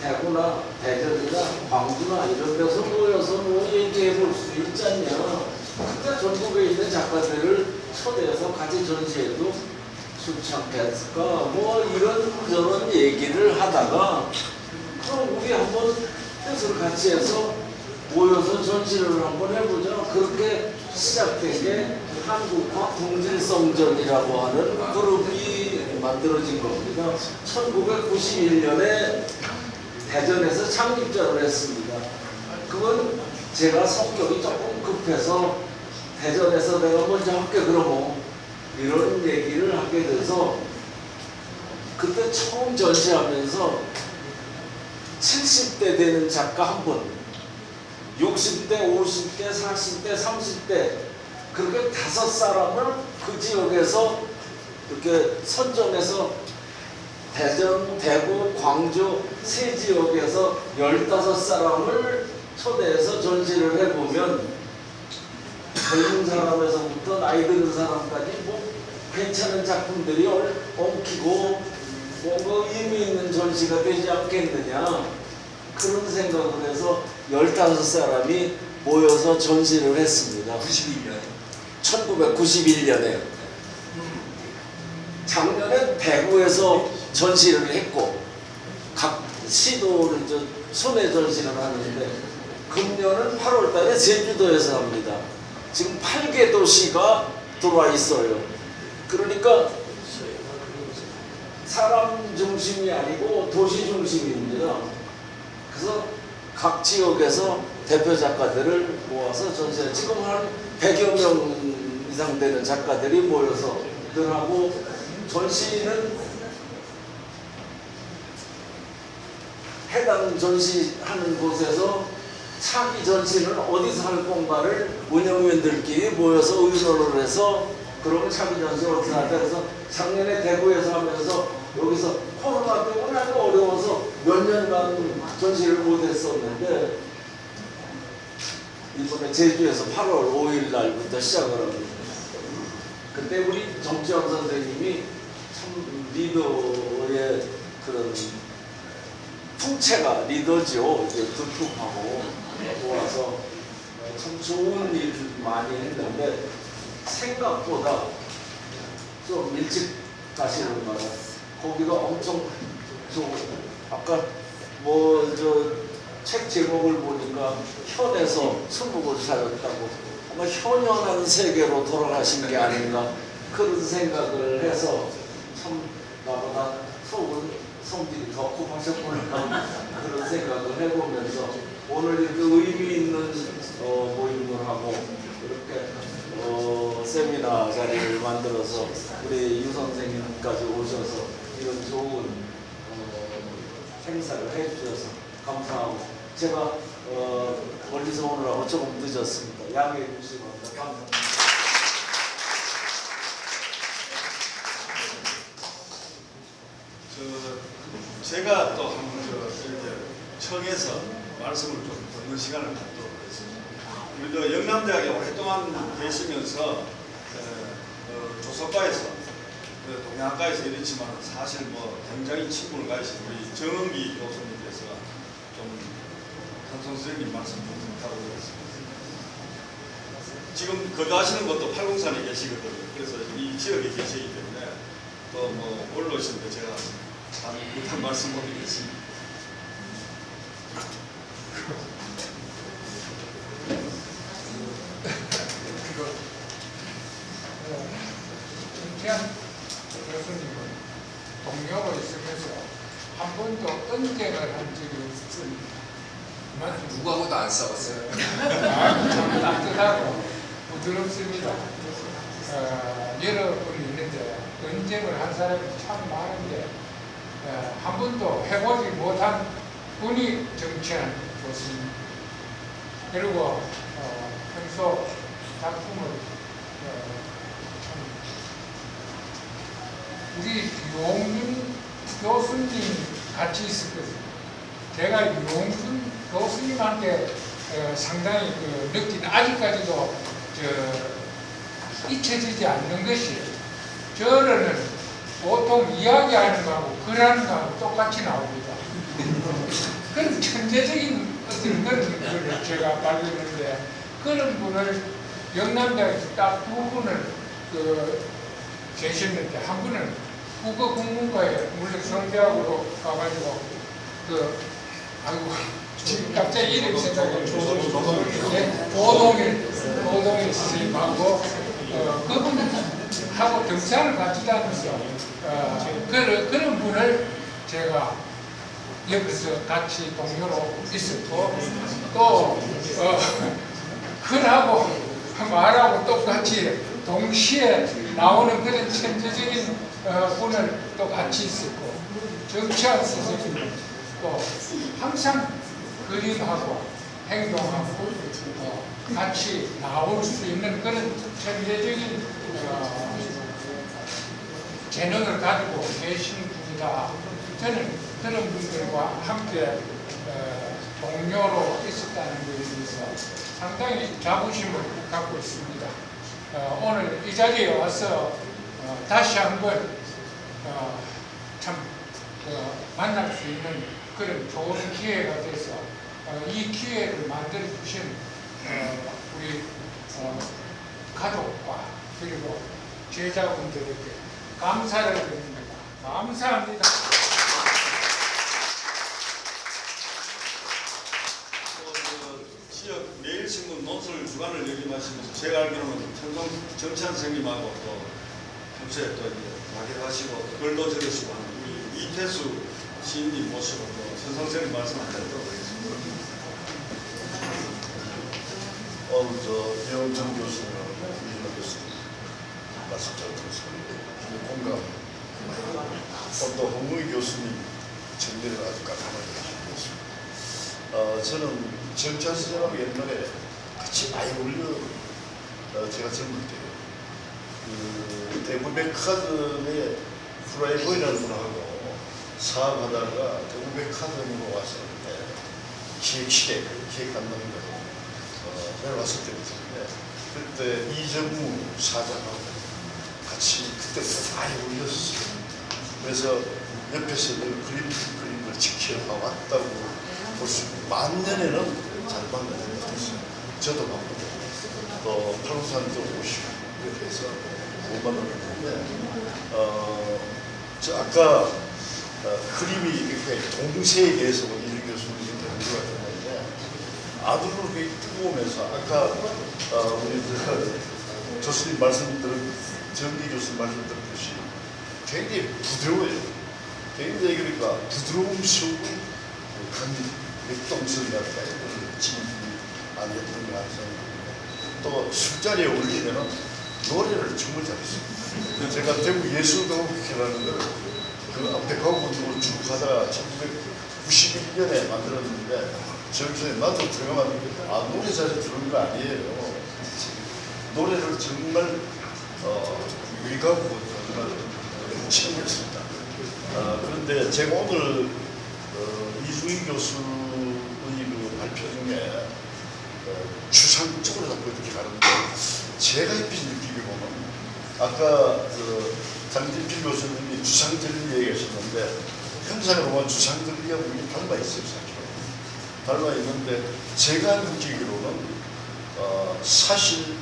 대구나 대전이나 광주나 이런 데서 모여서 뭐 얘기해 볼 수 있지 않냐. 그러니까 전국에 있는 작가들을 초대해서 같이 전시해도 좋지 않겠을까. 뭐 이런저런 얘기를 하다가 그럼 우리 한번 뜻을 같이 해서 모여서 전시를 한번 해보자. 그렇게 시작된 게 한국화 동질성전이라고 하는 그룹이 만들어진 겁니다. 1991년에 대전에서 창립자를 했습니다. 그건 제가 성격이 조금 급해서 대전에서 내가 먼저 할게 그러고 이런 얘기를 하게 돼서 그때 처음 전시하면서 70대 되는 작가 한 분, 60대, 50대, 40대, 30대 그렇게 5사람을 그 지역에서 이렇게 선정해서 대전, 대구, 광주 세 지역에서 15사람을 초대해서 전시를 해보면 젊은 사람에서부터 나이 드는 사람까지 뭐 괜찮은 작품들이 엉키고 뭔가 의미 있는 전시가 되지 않겠느냐, 그런 생각을 해서 15사람이 모여서 전시를 했습니다. 1991년에 작년에 대구에서 전시를 했고 각 시도를 순회 전시를 하는데 금년은 8월 달에 제주도에서 합니다. 지금 8개 도시가 들어와 있어요. 그러니까 사람 중심이 아니고 도시 중심입니다. 그래서 각 지역에서 대표 작가들을 모아서 전시를, 지금 한 100여 명 이상 되는 작가들이 모여서 들하고 전시는 해당 전시하는 곳에서 차기 전시는 어디서 할 건가를 운영위원들끼리 모여서 의논을 해서 그러면 차기 전시 어디서 할까. 그래서 작년에 대구에서 하면서 여기서 코로나 때문에 아주 어려워서 몇 년간 전시를 못했었는데 이번에 제주에서 8월 5일 날부터 시작을 합니다. 그때 우리 정치환 선생님이 참 리더의 그런 풍채가 리더죠. 이제 두툼하고 모아서 참 좋은 일 많이 했는데 생각보다 좀 일찍 가시는 거라 거기가 엄청 좋고, 아까 뭐 책 제목을 보니까 현에서 천국을 살았다고, 아마 현현한 세계로 돌아가신 게 아닌가 그런 생각을 해서 참 나보다 속은 성질이 더 급하셨구나 그런 생각을 해보면서 오늘 이렇게 의미 있는 모임을 하고 이렇게 세미나 자리를 만들어서 우리 유 선생님까지 오셔서 이런 좋은 행사를 해주셔서 감사하고 제가 멀리서 오느라고 조금 늦었습니다. 양해해 주시기 바랍니다. 감사합니다. 제가 또 한번 이렇게 청해서 말씀을 좀 듣는 시간을 갖도록 하겠습니다. 우리 영남대학에 오랫동안 계시면서 조선과에서 동양학과에서 이랬지만 사실 뭐 굉장히 친분을 가지신 우리 정은기 교수님께서 좀 한성 선생님 말씀 좀 듣고 있습니다. 지금 거주하시는 것도 팔공산에 계시거든요. 그래서 이 지역에 계시기 때문에 또 뭐 올라오시는데 제가 참 못한 말씀 못 드리겠습니다. 김태한 교수님은 동료로 있으면서 한 번도 언쟁을 한 적이 없습니다. 누구하고도 안 싸웠어요. 참 따뜻하고 부드럽습니다. 여러 분이 있는데 언쟁을 한 사람이 참 많은데 한 번도 해보지 못한 분이 정치한 교수님. 그리고 평소 작품을 참 우리 유홍준 교수님 같이 있었거든요. 제가 유홍준 교수님한테 상당히 느낀 아직까지도 잊혀지지 않는 것이 저는 보통 이야기하는 거하고 글하는 거하고 똑같이 나옵니다. 그런 천재적인 어떤 그런 걸 제가 발견했는데 그런 분을 영남대학에서 딱 두 분을 계셨는데 한 분은 국어국문과에 물론 성대학으로 가가지고 아이고 지금 갑자기 이름이 생각이 안 나요. 조동일 선생님하고 그분하고 등산을 같이 다니면서 그런 분을 제가 옆에서 같이 동료로 있었고 또 글하고 말하고 똑같이 동시에 나오는 그런 천재적인 분을 또 같이 있었고 정치학 선생님 또 항상 그림하고 행동하고 같이 나올 수 있는 그런 천재적인 재능을 가지고 계신 분이다. 저는 그런 분들과 함께 동료로 있었다는 것에 대해서 상당히 자부심을 갖고 있습니다. 오늘 이 자리에 와서 다시 한번 참 만날 수 있는 그런 좋은 기회가 돼서 이 기회를 만들어 주신 우리 가족과 그리고 제자분들에게 감사를 드립니다. 감사합니다. 지역 매일신문 논술 주간을 역임하시면서 제가 알기로는 정찬 선생님하고 또 평소에 또 마개하시고 글도 적으시고 하는 우리 이태수 시인님 모시고 또 선생님 말씀 한 드리도록 하겠습니다. 배영정 교수님, 이준호 교수님 말씀 잘 들었습니다. 공감. 또 홍무희 교수님 정리를 아주 깔끔하게 하셨습니다. 저는 정찬 선생님하고 옛날에 같이 많이 올려 제가 젊을 때요. 대구 백화점에 프라이보이라는 분하고 사업하다가 대구 백화점으로 왔었는데 기획 감독님하고 내려왔을 때부터인데 그때 이정무 사장하고 같이 그때부터 많이 올렸어요. 그래서 옆에서 그림을 지켜왔다고 볼 수 있고 만년에는 잘 만나셨어요. 저도 만나고 또 팔공산도 오시고 이렇게 해서 못 만났는데 저 아까 그림이 이렇게 동세에서 이준 교수님이 연구가 됐는데 아들로 되게 뜨거우면서 아까 우리 교수님 말씀 들은 정기 교수님 말씀 들었듯이 굉장히 부드러워요. 굉장히 그러니까 부드러움 속의 역동성이랄까 이런 진이 아니었던 것 같아요. 또 술자리에 올리면은 노래를 정말 잘했어요. 제가 대구 예술가곡회라는 걸 그 앞에 가곡운동을 쭉 하다가 1991년에 만들었는데 저기서 나도 조용한 노래 잘해서 들은 거 아니에요. 노래를 정말 외가곡을 정말 체험했습니다. 그런데 제가 오늘 이중희 교수의 그 발표 중에 추상적으로 자꾸 이렇게 가는데 제가 입힌 느낌이 보면 아까 장진필 교수님이 주상절리 얘기하셨는데 현상을 보면 주상절리하고 닮아 있어요. 닮아 있는데 제가 느끼기로는 사실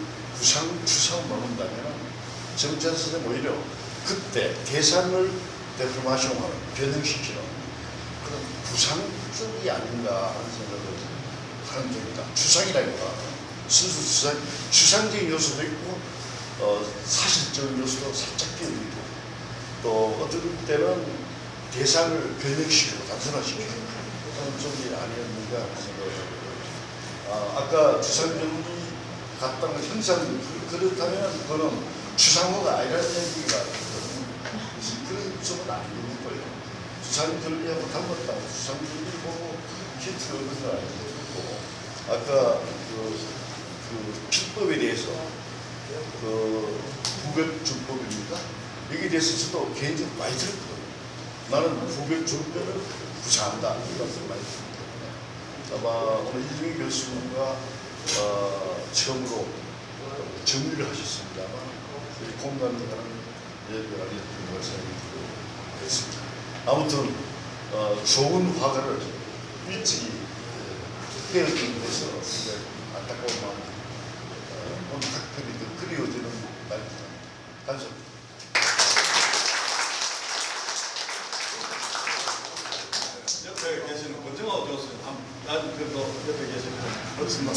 주상만 한다면 정찬 선생님 오히려 그때 대상을 데포마션하는 변형시키는 그런 부상 쪽이 아닌가 하는 생각을 하는 중이다. 주상이라기보다 순수 주상적인 요소도 있고 사실적인 요소도 살짝 끼어있고 또 어떤 때는 대상을 변형시키고 단순화시키는 그런 쪽이 아니었는가 하는 생각을 합니다. 아까 주상적이 같다는 형상 그렇다면 그거는 주상호가 아니라는 얘기가 있거든요. 그런 쪽은 아닌 거예요. 주상절리하고 닮았다고 주상절리 보고 힌트를 얻는 건 아니고 아까 그 필법에 대해서 부백준법입니까? 여기에 대해서 저도 개인적으로 많이 들었거든요. 나는 부백준법을 구사한다 이런 말씀을 많이 들었기 때문에 아마 오늘 이중희 교수님과 처음으로 정리를 하셨습니다만 공감을 하는 얘기가 아니었던 걸 생각이 그렇습니다. 아무튼 좋은 화가를 일찍이 헤어지는 데서 굉장히 안타까운 마음이 오늘 학편이 더 그리워지는 날입니다. 감사합니다. 옆에 계시는 권정하고 교수님 나중 그래도 옆에 계시는 무슨 말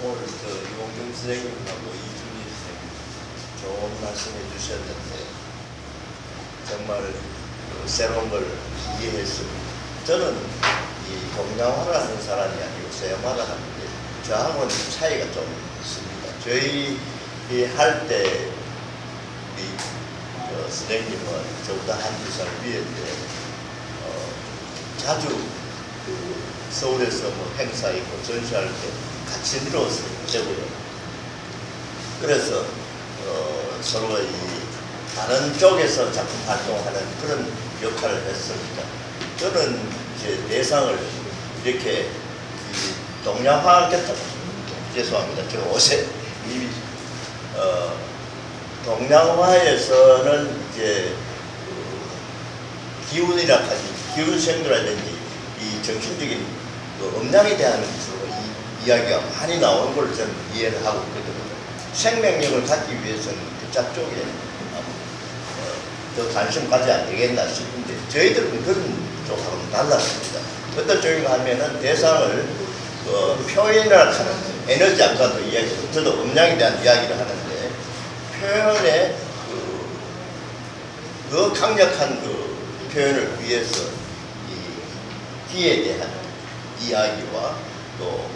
오늘 이봉경 선생님하고 이준희 선생님 좋은 말씀해 주셨는데 정말 새로운 걸 이해했습니다. 저는 이 동양화를 하는 사람이 아니고 서양화를 하는데 저하고는 차이가 좀 있습니다. 저희 할 때 우리 선생님은 저보다 한두 살 위인데 자주 서울에서 행사 있고 전시할 때 같이 늘어왔어요. 저고요. 그래서 서로 이 다른 쪽에서 작품 활동하는 그런 역할을 했습니다. 저는 이제 대상을 이렇게 동양화 죄송합니다. 저 옷에 이미 동양화에서는 이제 기운이라 하지 기운생도라든지 이 정신적인 음량에 대한 이야기가 많이 나오는 걸 저는 이해를 하고 있거든요. 생명력을 갖기 위해서는 그쪽 쪽에 더 관심 가져야 되겠나 싶은데 저희들은 그런 쪽하고는 달랐습니다. 어떤 쪽인가 하면은 대상을 표현을 하는 에너지 아까도 이야기했고 저도 음량에 대한 이야기를 하는데 표현의 그 강력한 표현을 위해서 이 기에 대한 이야기와 또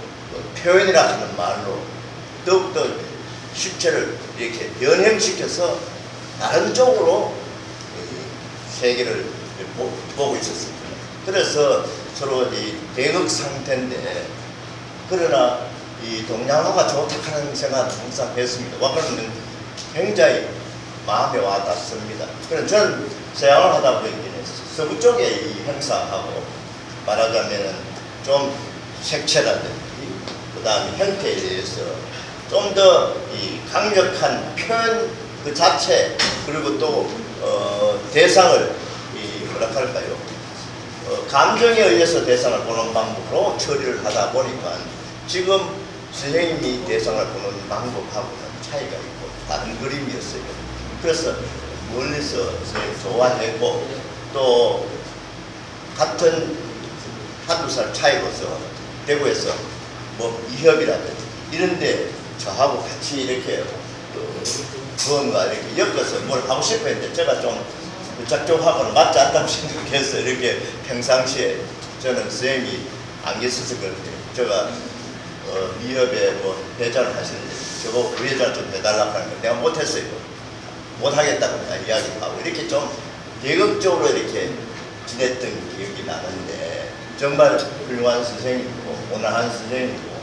표현이라 하는 말로 더욱더 실체를 이렇게 변형시켜서 다른 쪽으로 세계를 보고 있었습니다. 그래서 서로 이 대극 상태인데 그러나 이 동양화가 좋다 하는 생각을 항상 했습니다. 와그는 굉장히 마음에 와닿습니다. 그래서 저는 서양을 하다 보니까 서구 쪽에 이 행사하고 말하자면 좀 색채라든지 그 다음에 형태에 대해서 좀 더 이 강력한 표현 그 자체 그리고 또 대상을 뭐랄까요 감정에 의해서 대상을 보는 방법으로 처리를 하다 보니까 지금 선생님이 대상을 보는 방법하고는 차이가 있고 다른 그림이었어요. 그래서 멀리서 선생님 좋아했고 또 같은 한두 살 차이로서 대구에서 이협이라든지 이런데 저하고 같이 이렇게 무언가 이렇게 엮어서 뭘 하고 싶어 했는데 제가 좀 무작정하고는 맞지 않다고 생각해서 이렇게 평상시에 저는 선생님이 안 계셔서 그런데 제가 미협에 뭐 회장을 하시는데 저거 부회장 좀 해달라고 하는 걸 내가 못했어요. 못하겠다고 이야기도 하고 이렇게 좀 계획적으로 이렇게 지냈던 기억이 나는데 정말 훌륭한 선생님이고 온화한 선생님이고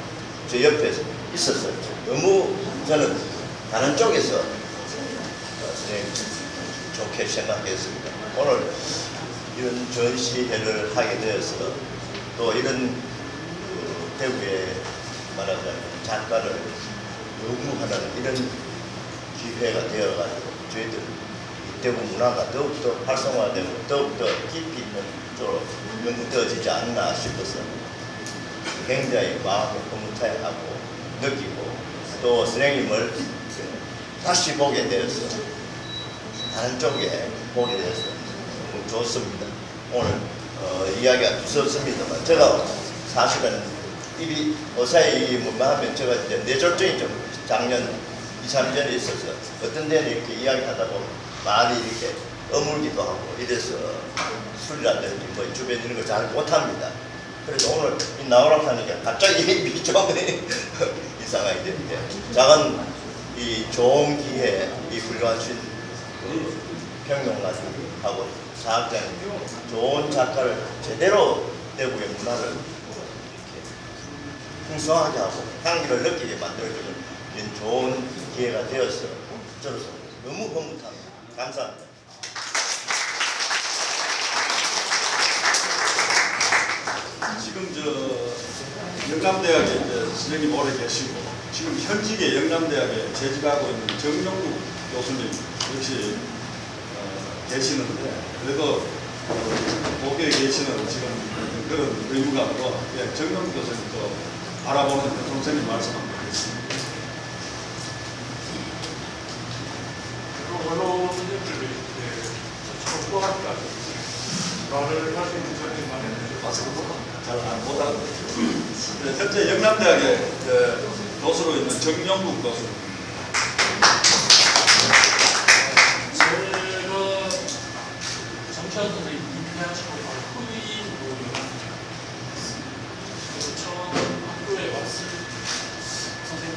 저 옆에 있었어요. 너무 저는 다른 쪽에서 선생님 좋게 생각했습니다. 오늘 이런 전시회를 하게 되어서 또 이런 대구에 말하자면 작가를 연구하는 이런 기회가 되어가지고 저희들 대구 문화가 더욱더 활성화되고 더욱더 깊이 있는 쪽으로 연구되어지지 않나 싶어서 굉장히 마음이 흐뭇해하고 느끼고 또 선생님을 다시 보게 되어서 다른 쪽에 보게 되어서 너무 좋습니다. 오늘 이야기가 두서웠습니다만 제가 사실은 입이 어사이 뭐만 하면 제가 이제 뇌졸중이 좀 작년 2, 3년에 있어서 어떤 데는 이렇게 이야기하다 보면 말이 이렇게 어물기도 하고 이래서 술이라든지 뭐 주변에 있는 거 잘 못합니다. 그래서 오늘 나오라고 하니까 갑자기 입이 좀 이상하게 됩니다. 작은 이 좋은 기회, 이 훌륭하신 평론가하고 사학자님, 좋은 작가를 제대로 대구의 문화를 풍성하게 하고 향기를 느끼게 만들어주는 이런 좋은 기회가 되어서 저로서 너무 흐뭇합니다. 감사합니다. 지금 저 영남대학에 이제 선생님 오래 계시고 지금 현직의 영남대학에 재직하고 있는 정영국 교수님 역시 계시는데 그래도 목에 계시는 지금 그런 의무감으로 정영국 교수님 또 바라보는 선생님 말씀 한번 드리겠습니다. 언어 선생님들이 초등학교 말을 할 수 있는 선생님만 해주세요. 잘안 보다는 현재 영남대학에 교수로 있는 정영국 교수. 제가 정치환 선생님 인터내셔널 후임으로 처음 학교에 왔을 선생님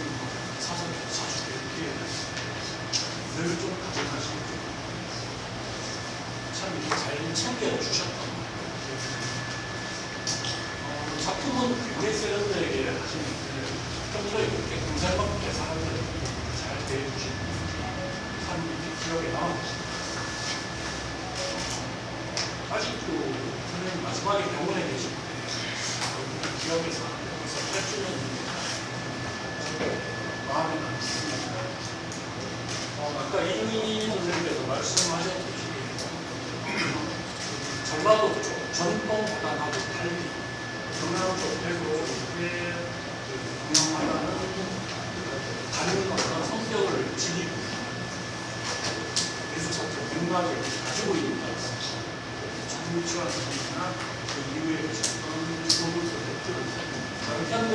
사전 자주 이렇게 늘 좀 가져가시고 참 이렇게 잘 챙겨주셨던 것 같아요. 작품은 우리 세련되게 하시는데 평소에 그렇게 공살맞게 사람들을 잘 대해주시는 참 기억에 남아있습니다. 아직도 선생님 마지막에 병원에 계실 때 기억에서 여기서 8주년 마음에 남습니다. 아까 이준희 선생님께서 말씀하셨듯이 전라도 쪽 전통보다하고 달리 경남 쪽 대구에 운영하는 다른 어떤 성격을 지니고 예술사적 맥락을 가지고 있는 것 같습니다. 정치환 선생님이나 그 이후에 계셨던 수업을 선생님들은 현대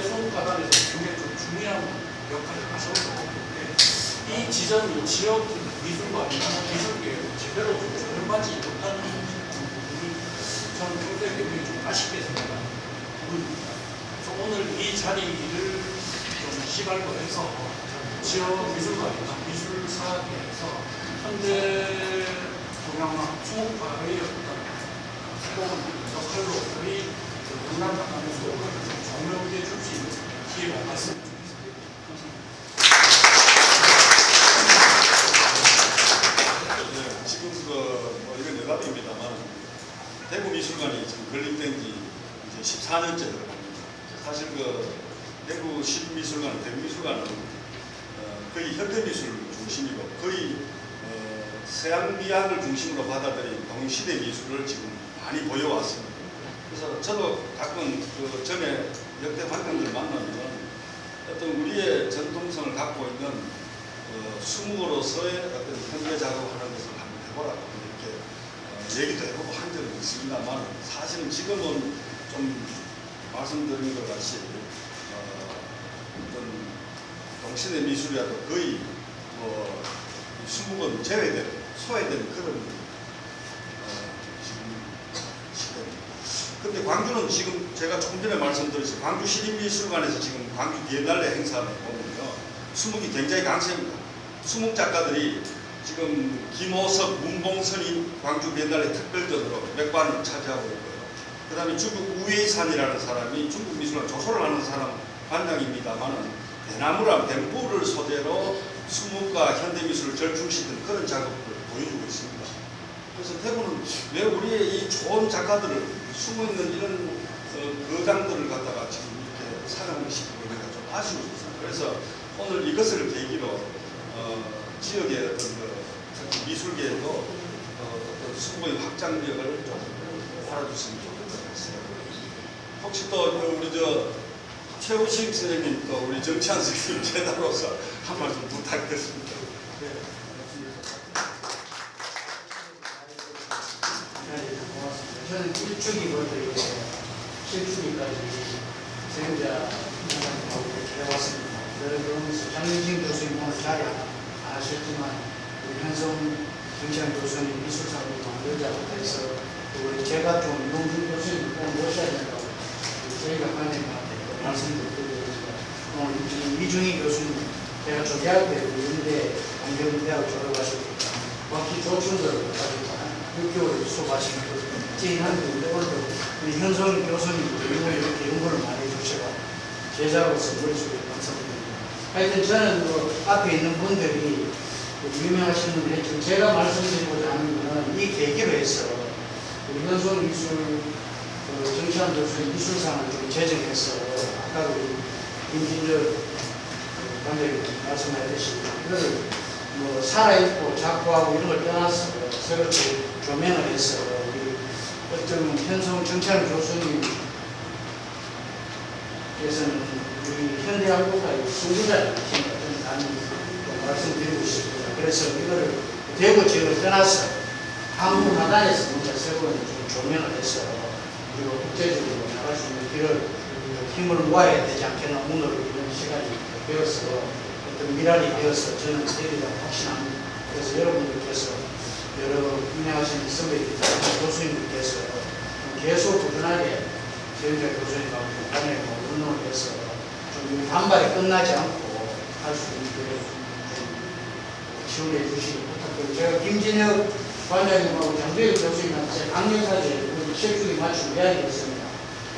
수업가단에서 굉장히 좀 중요한 역할을 하셨고 이 지점, 이 지역 미술과 미술계에 제대로 좀 조명받지 못하는 부분이 저는 굉장히 좀 아쉽게 생각합니다. 그래서 오늘 이 자리를 좀 시발로해서 지역 미술관이나 미술사계에서 현대 동양화 수목과의 어떤 새로운 역할로서의 영남 작가의 수업을 좀 조명해 줄 수 있는 기회가 왔으면 좋겠습니다. 지금 뭐 이건 여담입니다만 대구미술관이 지금 건립된 지 이제 14년째 들어갑니다. 사실 대구 시민미술관, 대구미술관은 거의 현대미술 중심이고 거의 서양미학을 중심으로 받아들인 동시대 미술을 지금 많이 보여왔습니다. 그래서 저도 가끔 전에 역대 관광들 만나면 어떤 우리의 전통성을 갖고 있는 수묵으로서의 어떤 현대 작업하는 것을 한번 해보라고 이렇게 얘기도 해보고 한 적은 있습니다만 사실은 지금은 좀 말씀드린 것 같이 어떤 동시대 미술이라도 거의 수묵은 제외된 소외된 그런 근데 광주는 지금 제가 조금 전에 말씀드렸죠. 광주 시립미술관에서 지금 광주 비엔날레 행사를 보면요. 수목이 굉장히 강세입니다. 수목 작가들이 지금 김호석, 문봉선이 광주 비엔날레 특별전으로 몇 관을 차지하고 있고요. 그 다음에 중국 우웨이산이라는 사람이 중국 미술관 조소를 하는 사람 관장입니다만은 대나무랑 뱀부를 소재로 수목과 현대미술을 절충시키는 그런 작업을 보여주고 있습니다. 그래서 대구는 왜 우리의 이 좋은 작가들을 숨어있는 이런 거장들을 갖다가 지금 이렇게 사랑을 시키고 있는가 좀 아쉬워졌어요. 그래서 오늘 이것을 계기로 지역의 어떤 특히 미술계에도 어떤 수목의 확장력을 좀 알아줬으면 좋을 것 같습니다. 혹시 또 우리 최우식 선생님 또 우리 정치한 선생님 제자로서 한 말씀 부탁드리겠습니다. 저는 1주기부터 7주기까지 세우자 하고 이렇게 해왔습니다. 그러면서 장윤진 교수님 오늘 자리 안 하셨지만 우리 현성 정치환 교수님 미술상을 만들자고 해서 우리 제가 좀 용준 교수님 꼭 모셔야 된다고 저희가 관장님한테 말씀도 드리겠습니다. 오늘 이중희 교수님 제가 조대학교 연대 공경대학 졸업하셨고 바퀴 조춘들을 가지고 6개월 수업하신 그 찐한데 오늘도 우리 현성 교수님 이렇게 연구를 많이 해주셔서 제자로서 머릿속에 감사드립니다. 하여튼 저는 그 앞에 있는 분들이 유명하신 분들 했지만 제가 말씀드리고자 하는 것은 이 계기로 해서 우리 현성 미술 정치환 교수의 미술상을 좀 제정해서 아까 우리 김진열 관장님 말씀하셨듯이 이거를 뭐 살아있고 작고하고 이런 걸 떠나서 서로 조명을 해서 우리 어떤 현성 정치환 교수님께서는 우리 현대한국가의 선구자이신 것을 많이 말씀드리고 싶습니다. 그래서 이거를 대구 지역을 떠나서 한국 하단에서 뭔가 새로운 좀 조명을 해서 그리고 국제적으로 나갈 수 있는 길을 힘을 모아야 되지 않겠나 오늘 이런 시간이 되어서 어떤 미랄이 되어서 저는 되리라고 확신합니다. 그래서 여러분들께서 여러 유명하신 선배님, 교수님들께서 계속 꾸준하게 최영자 교수님하고 관장님하고 운동을 해서 좀 단발에 끝나지 않고 할 수 있게 지원해 주시기 부탁드립니다. 제가 김진혁 관장님하고 장재일 교수님한테 강력하게 우리 실주기 맞춤 이야기했습니다.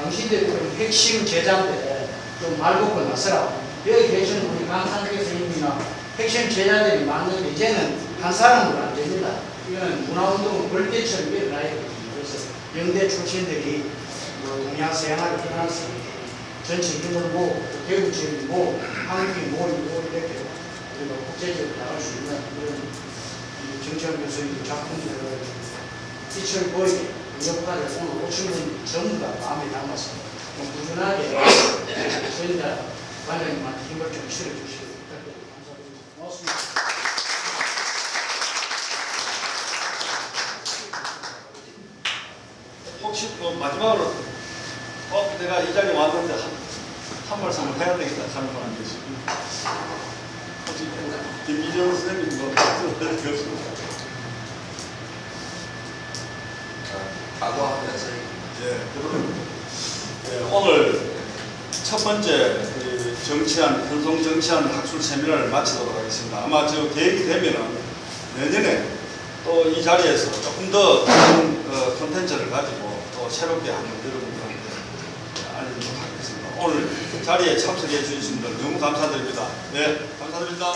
당신들 핵심 제자인데 좀 말 놓고 나서라. 여기 계시는 우리 강상태 선생님이나 핵심 제자들이 많은데 이제는 한 사람으로 안 됩니다. 이거는 문화운동은 벌떼처럼 일어나야 되거든요. 그래서 영대 출신들이 뭐 동양서양화를 떠나서 전체 힘을 모으고 대구 지역이 모으고 한국이 모이고 이렇게 우리가 국제적으로 나갈 수 있는 그런 정치환 교수님 작품들을 빛을 보이게 역할을 오늘 오신 분 전부 다 마음에 담아서 꾸준하게 저희가 관장님한테 힘을 좀 실어주시기 부탁드립니다. 감사드립니다. 고맙습니다. 혹시 마지막으로 내가 이 자리에 왔는데 한 말씀을 해야 되겠다 하는 분 안 계십니까? 혹시 김기정 선생님 뭐 말씀을 드렸습니까? 각오하면서 오늘 첫 번째 현송 정치환 학술 세미나를 마치도록 하겠습니다. 아마 저 계획이 되면은 내년에 또 이 자리에서 조금 더 좋은 콘텐츠를 가지고 또 새롭게 한번 여러분들한테 알려드리도록 하겠습니다. 오늘 자리에 참석해 주신 분들 너무 감사드립니다. 네, 감사드립니다.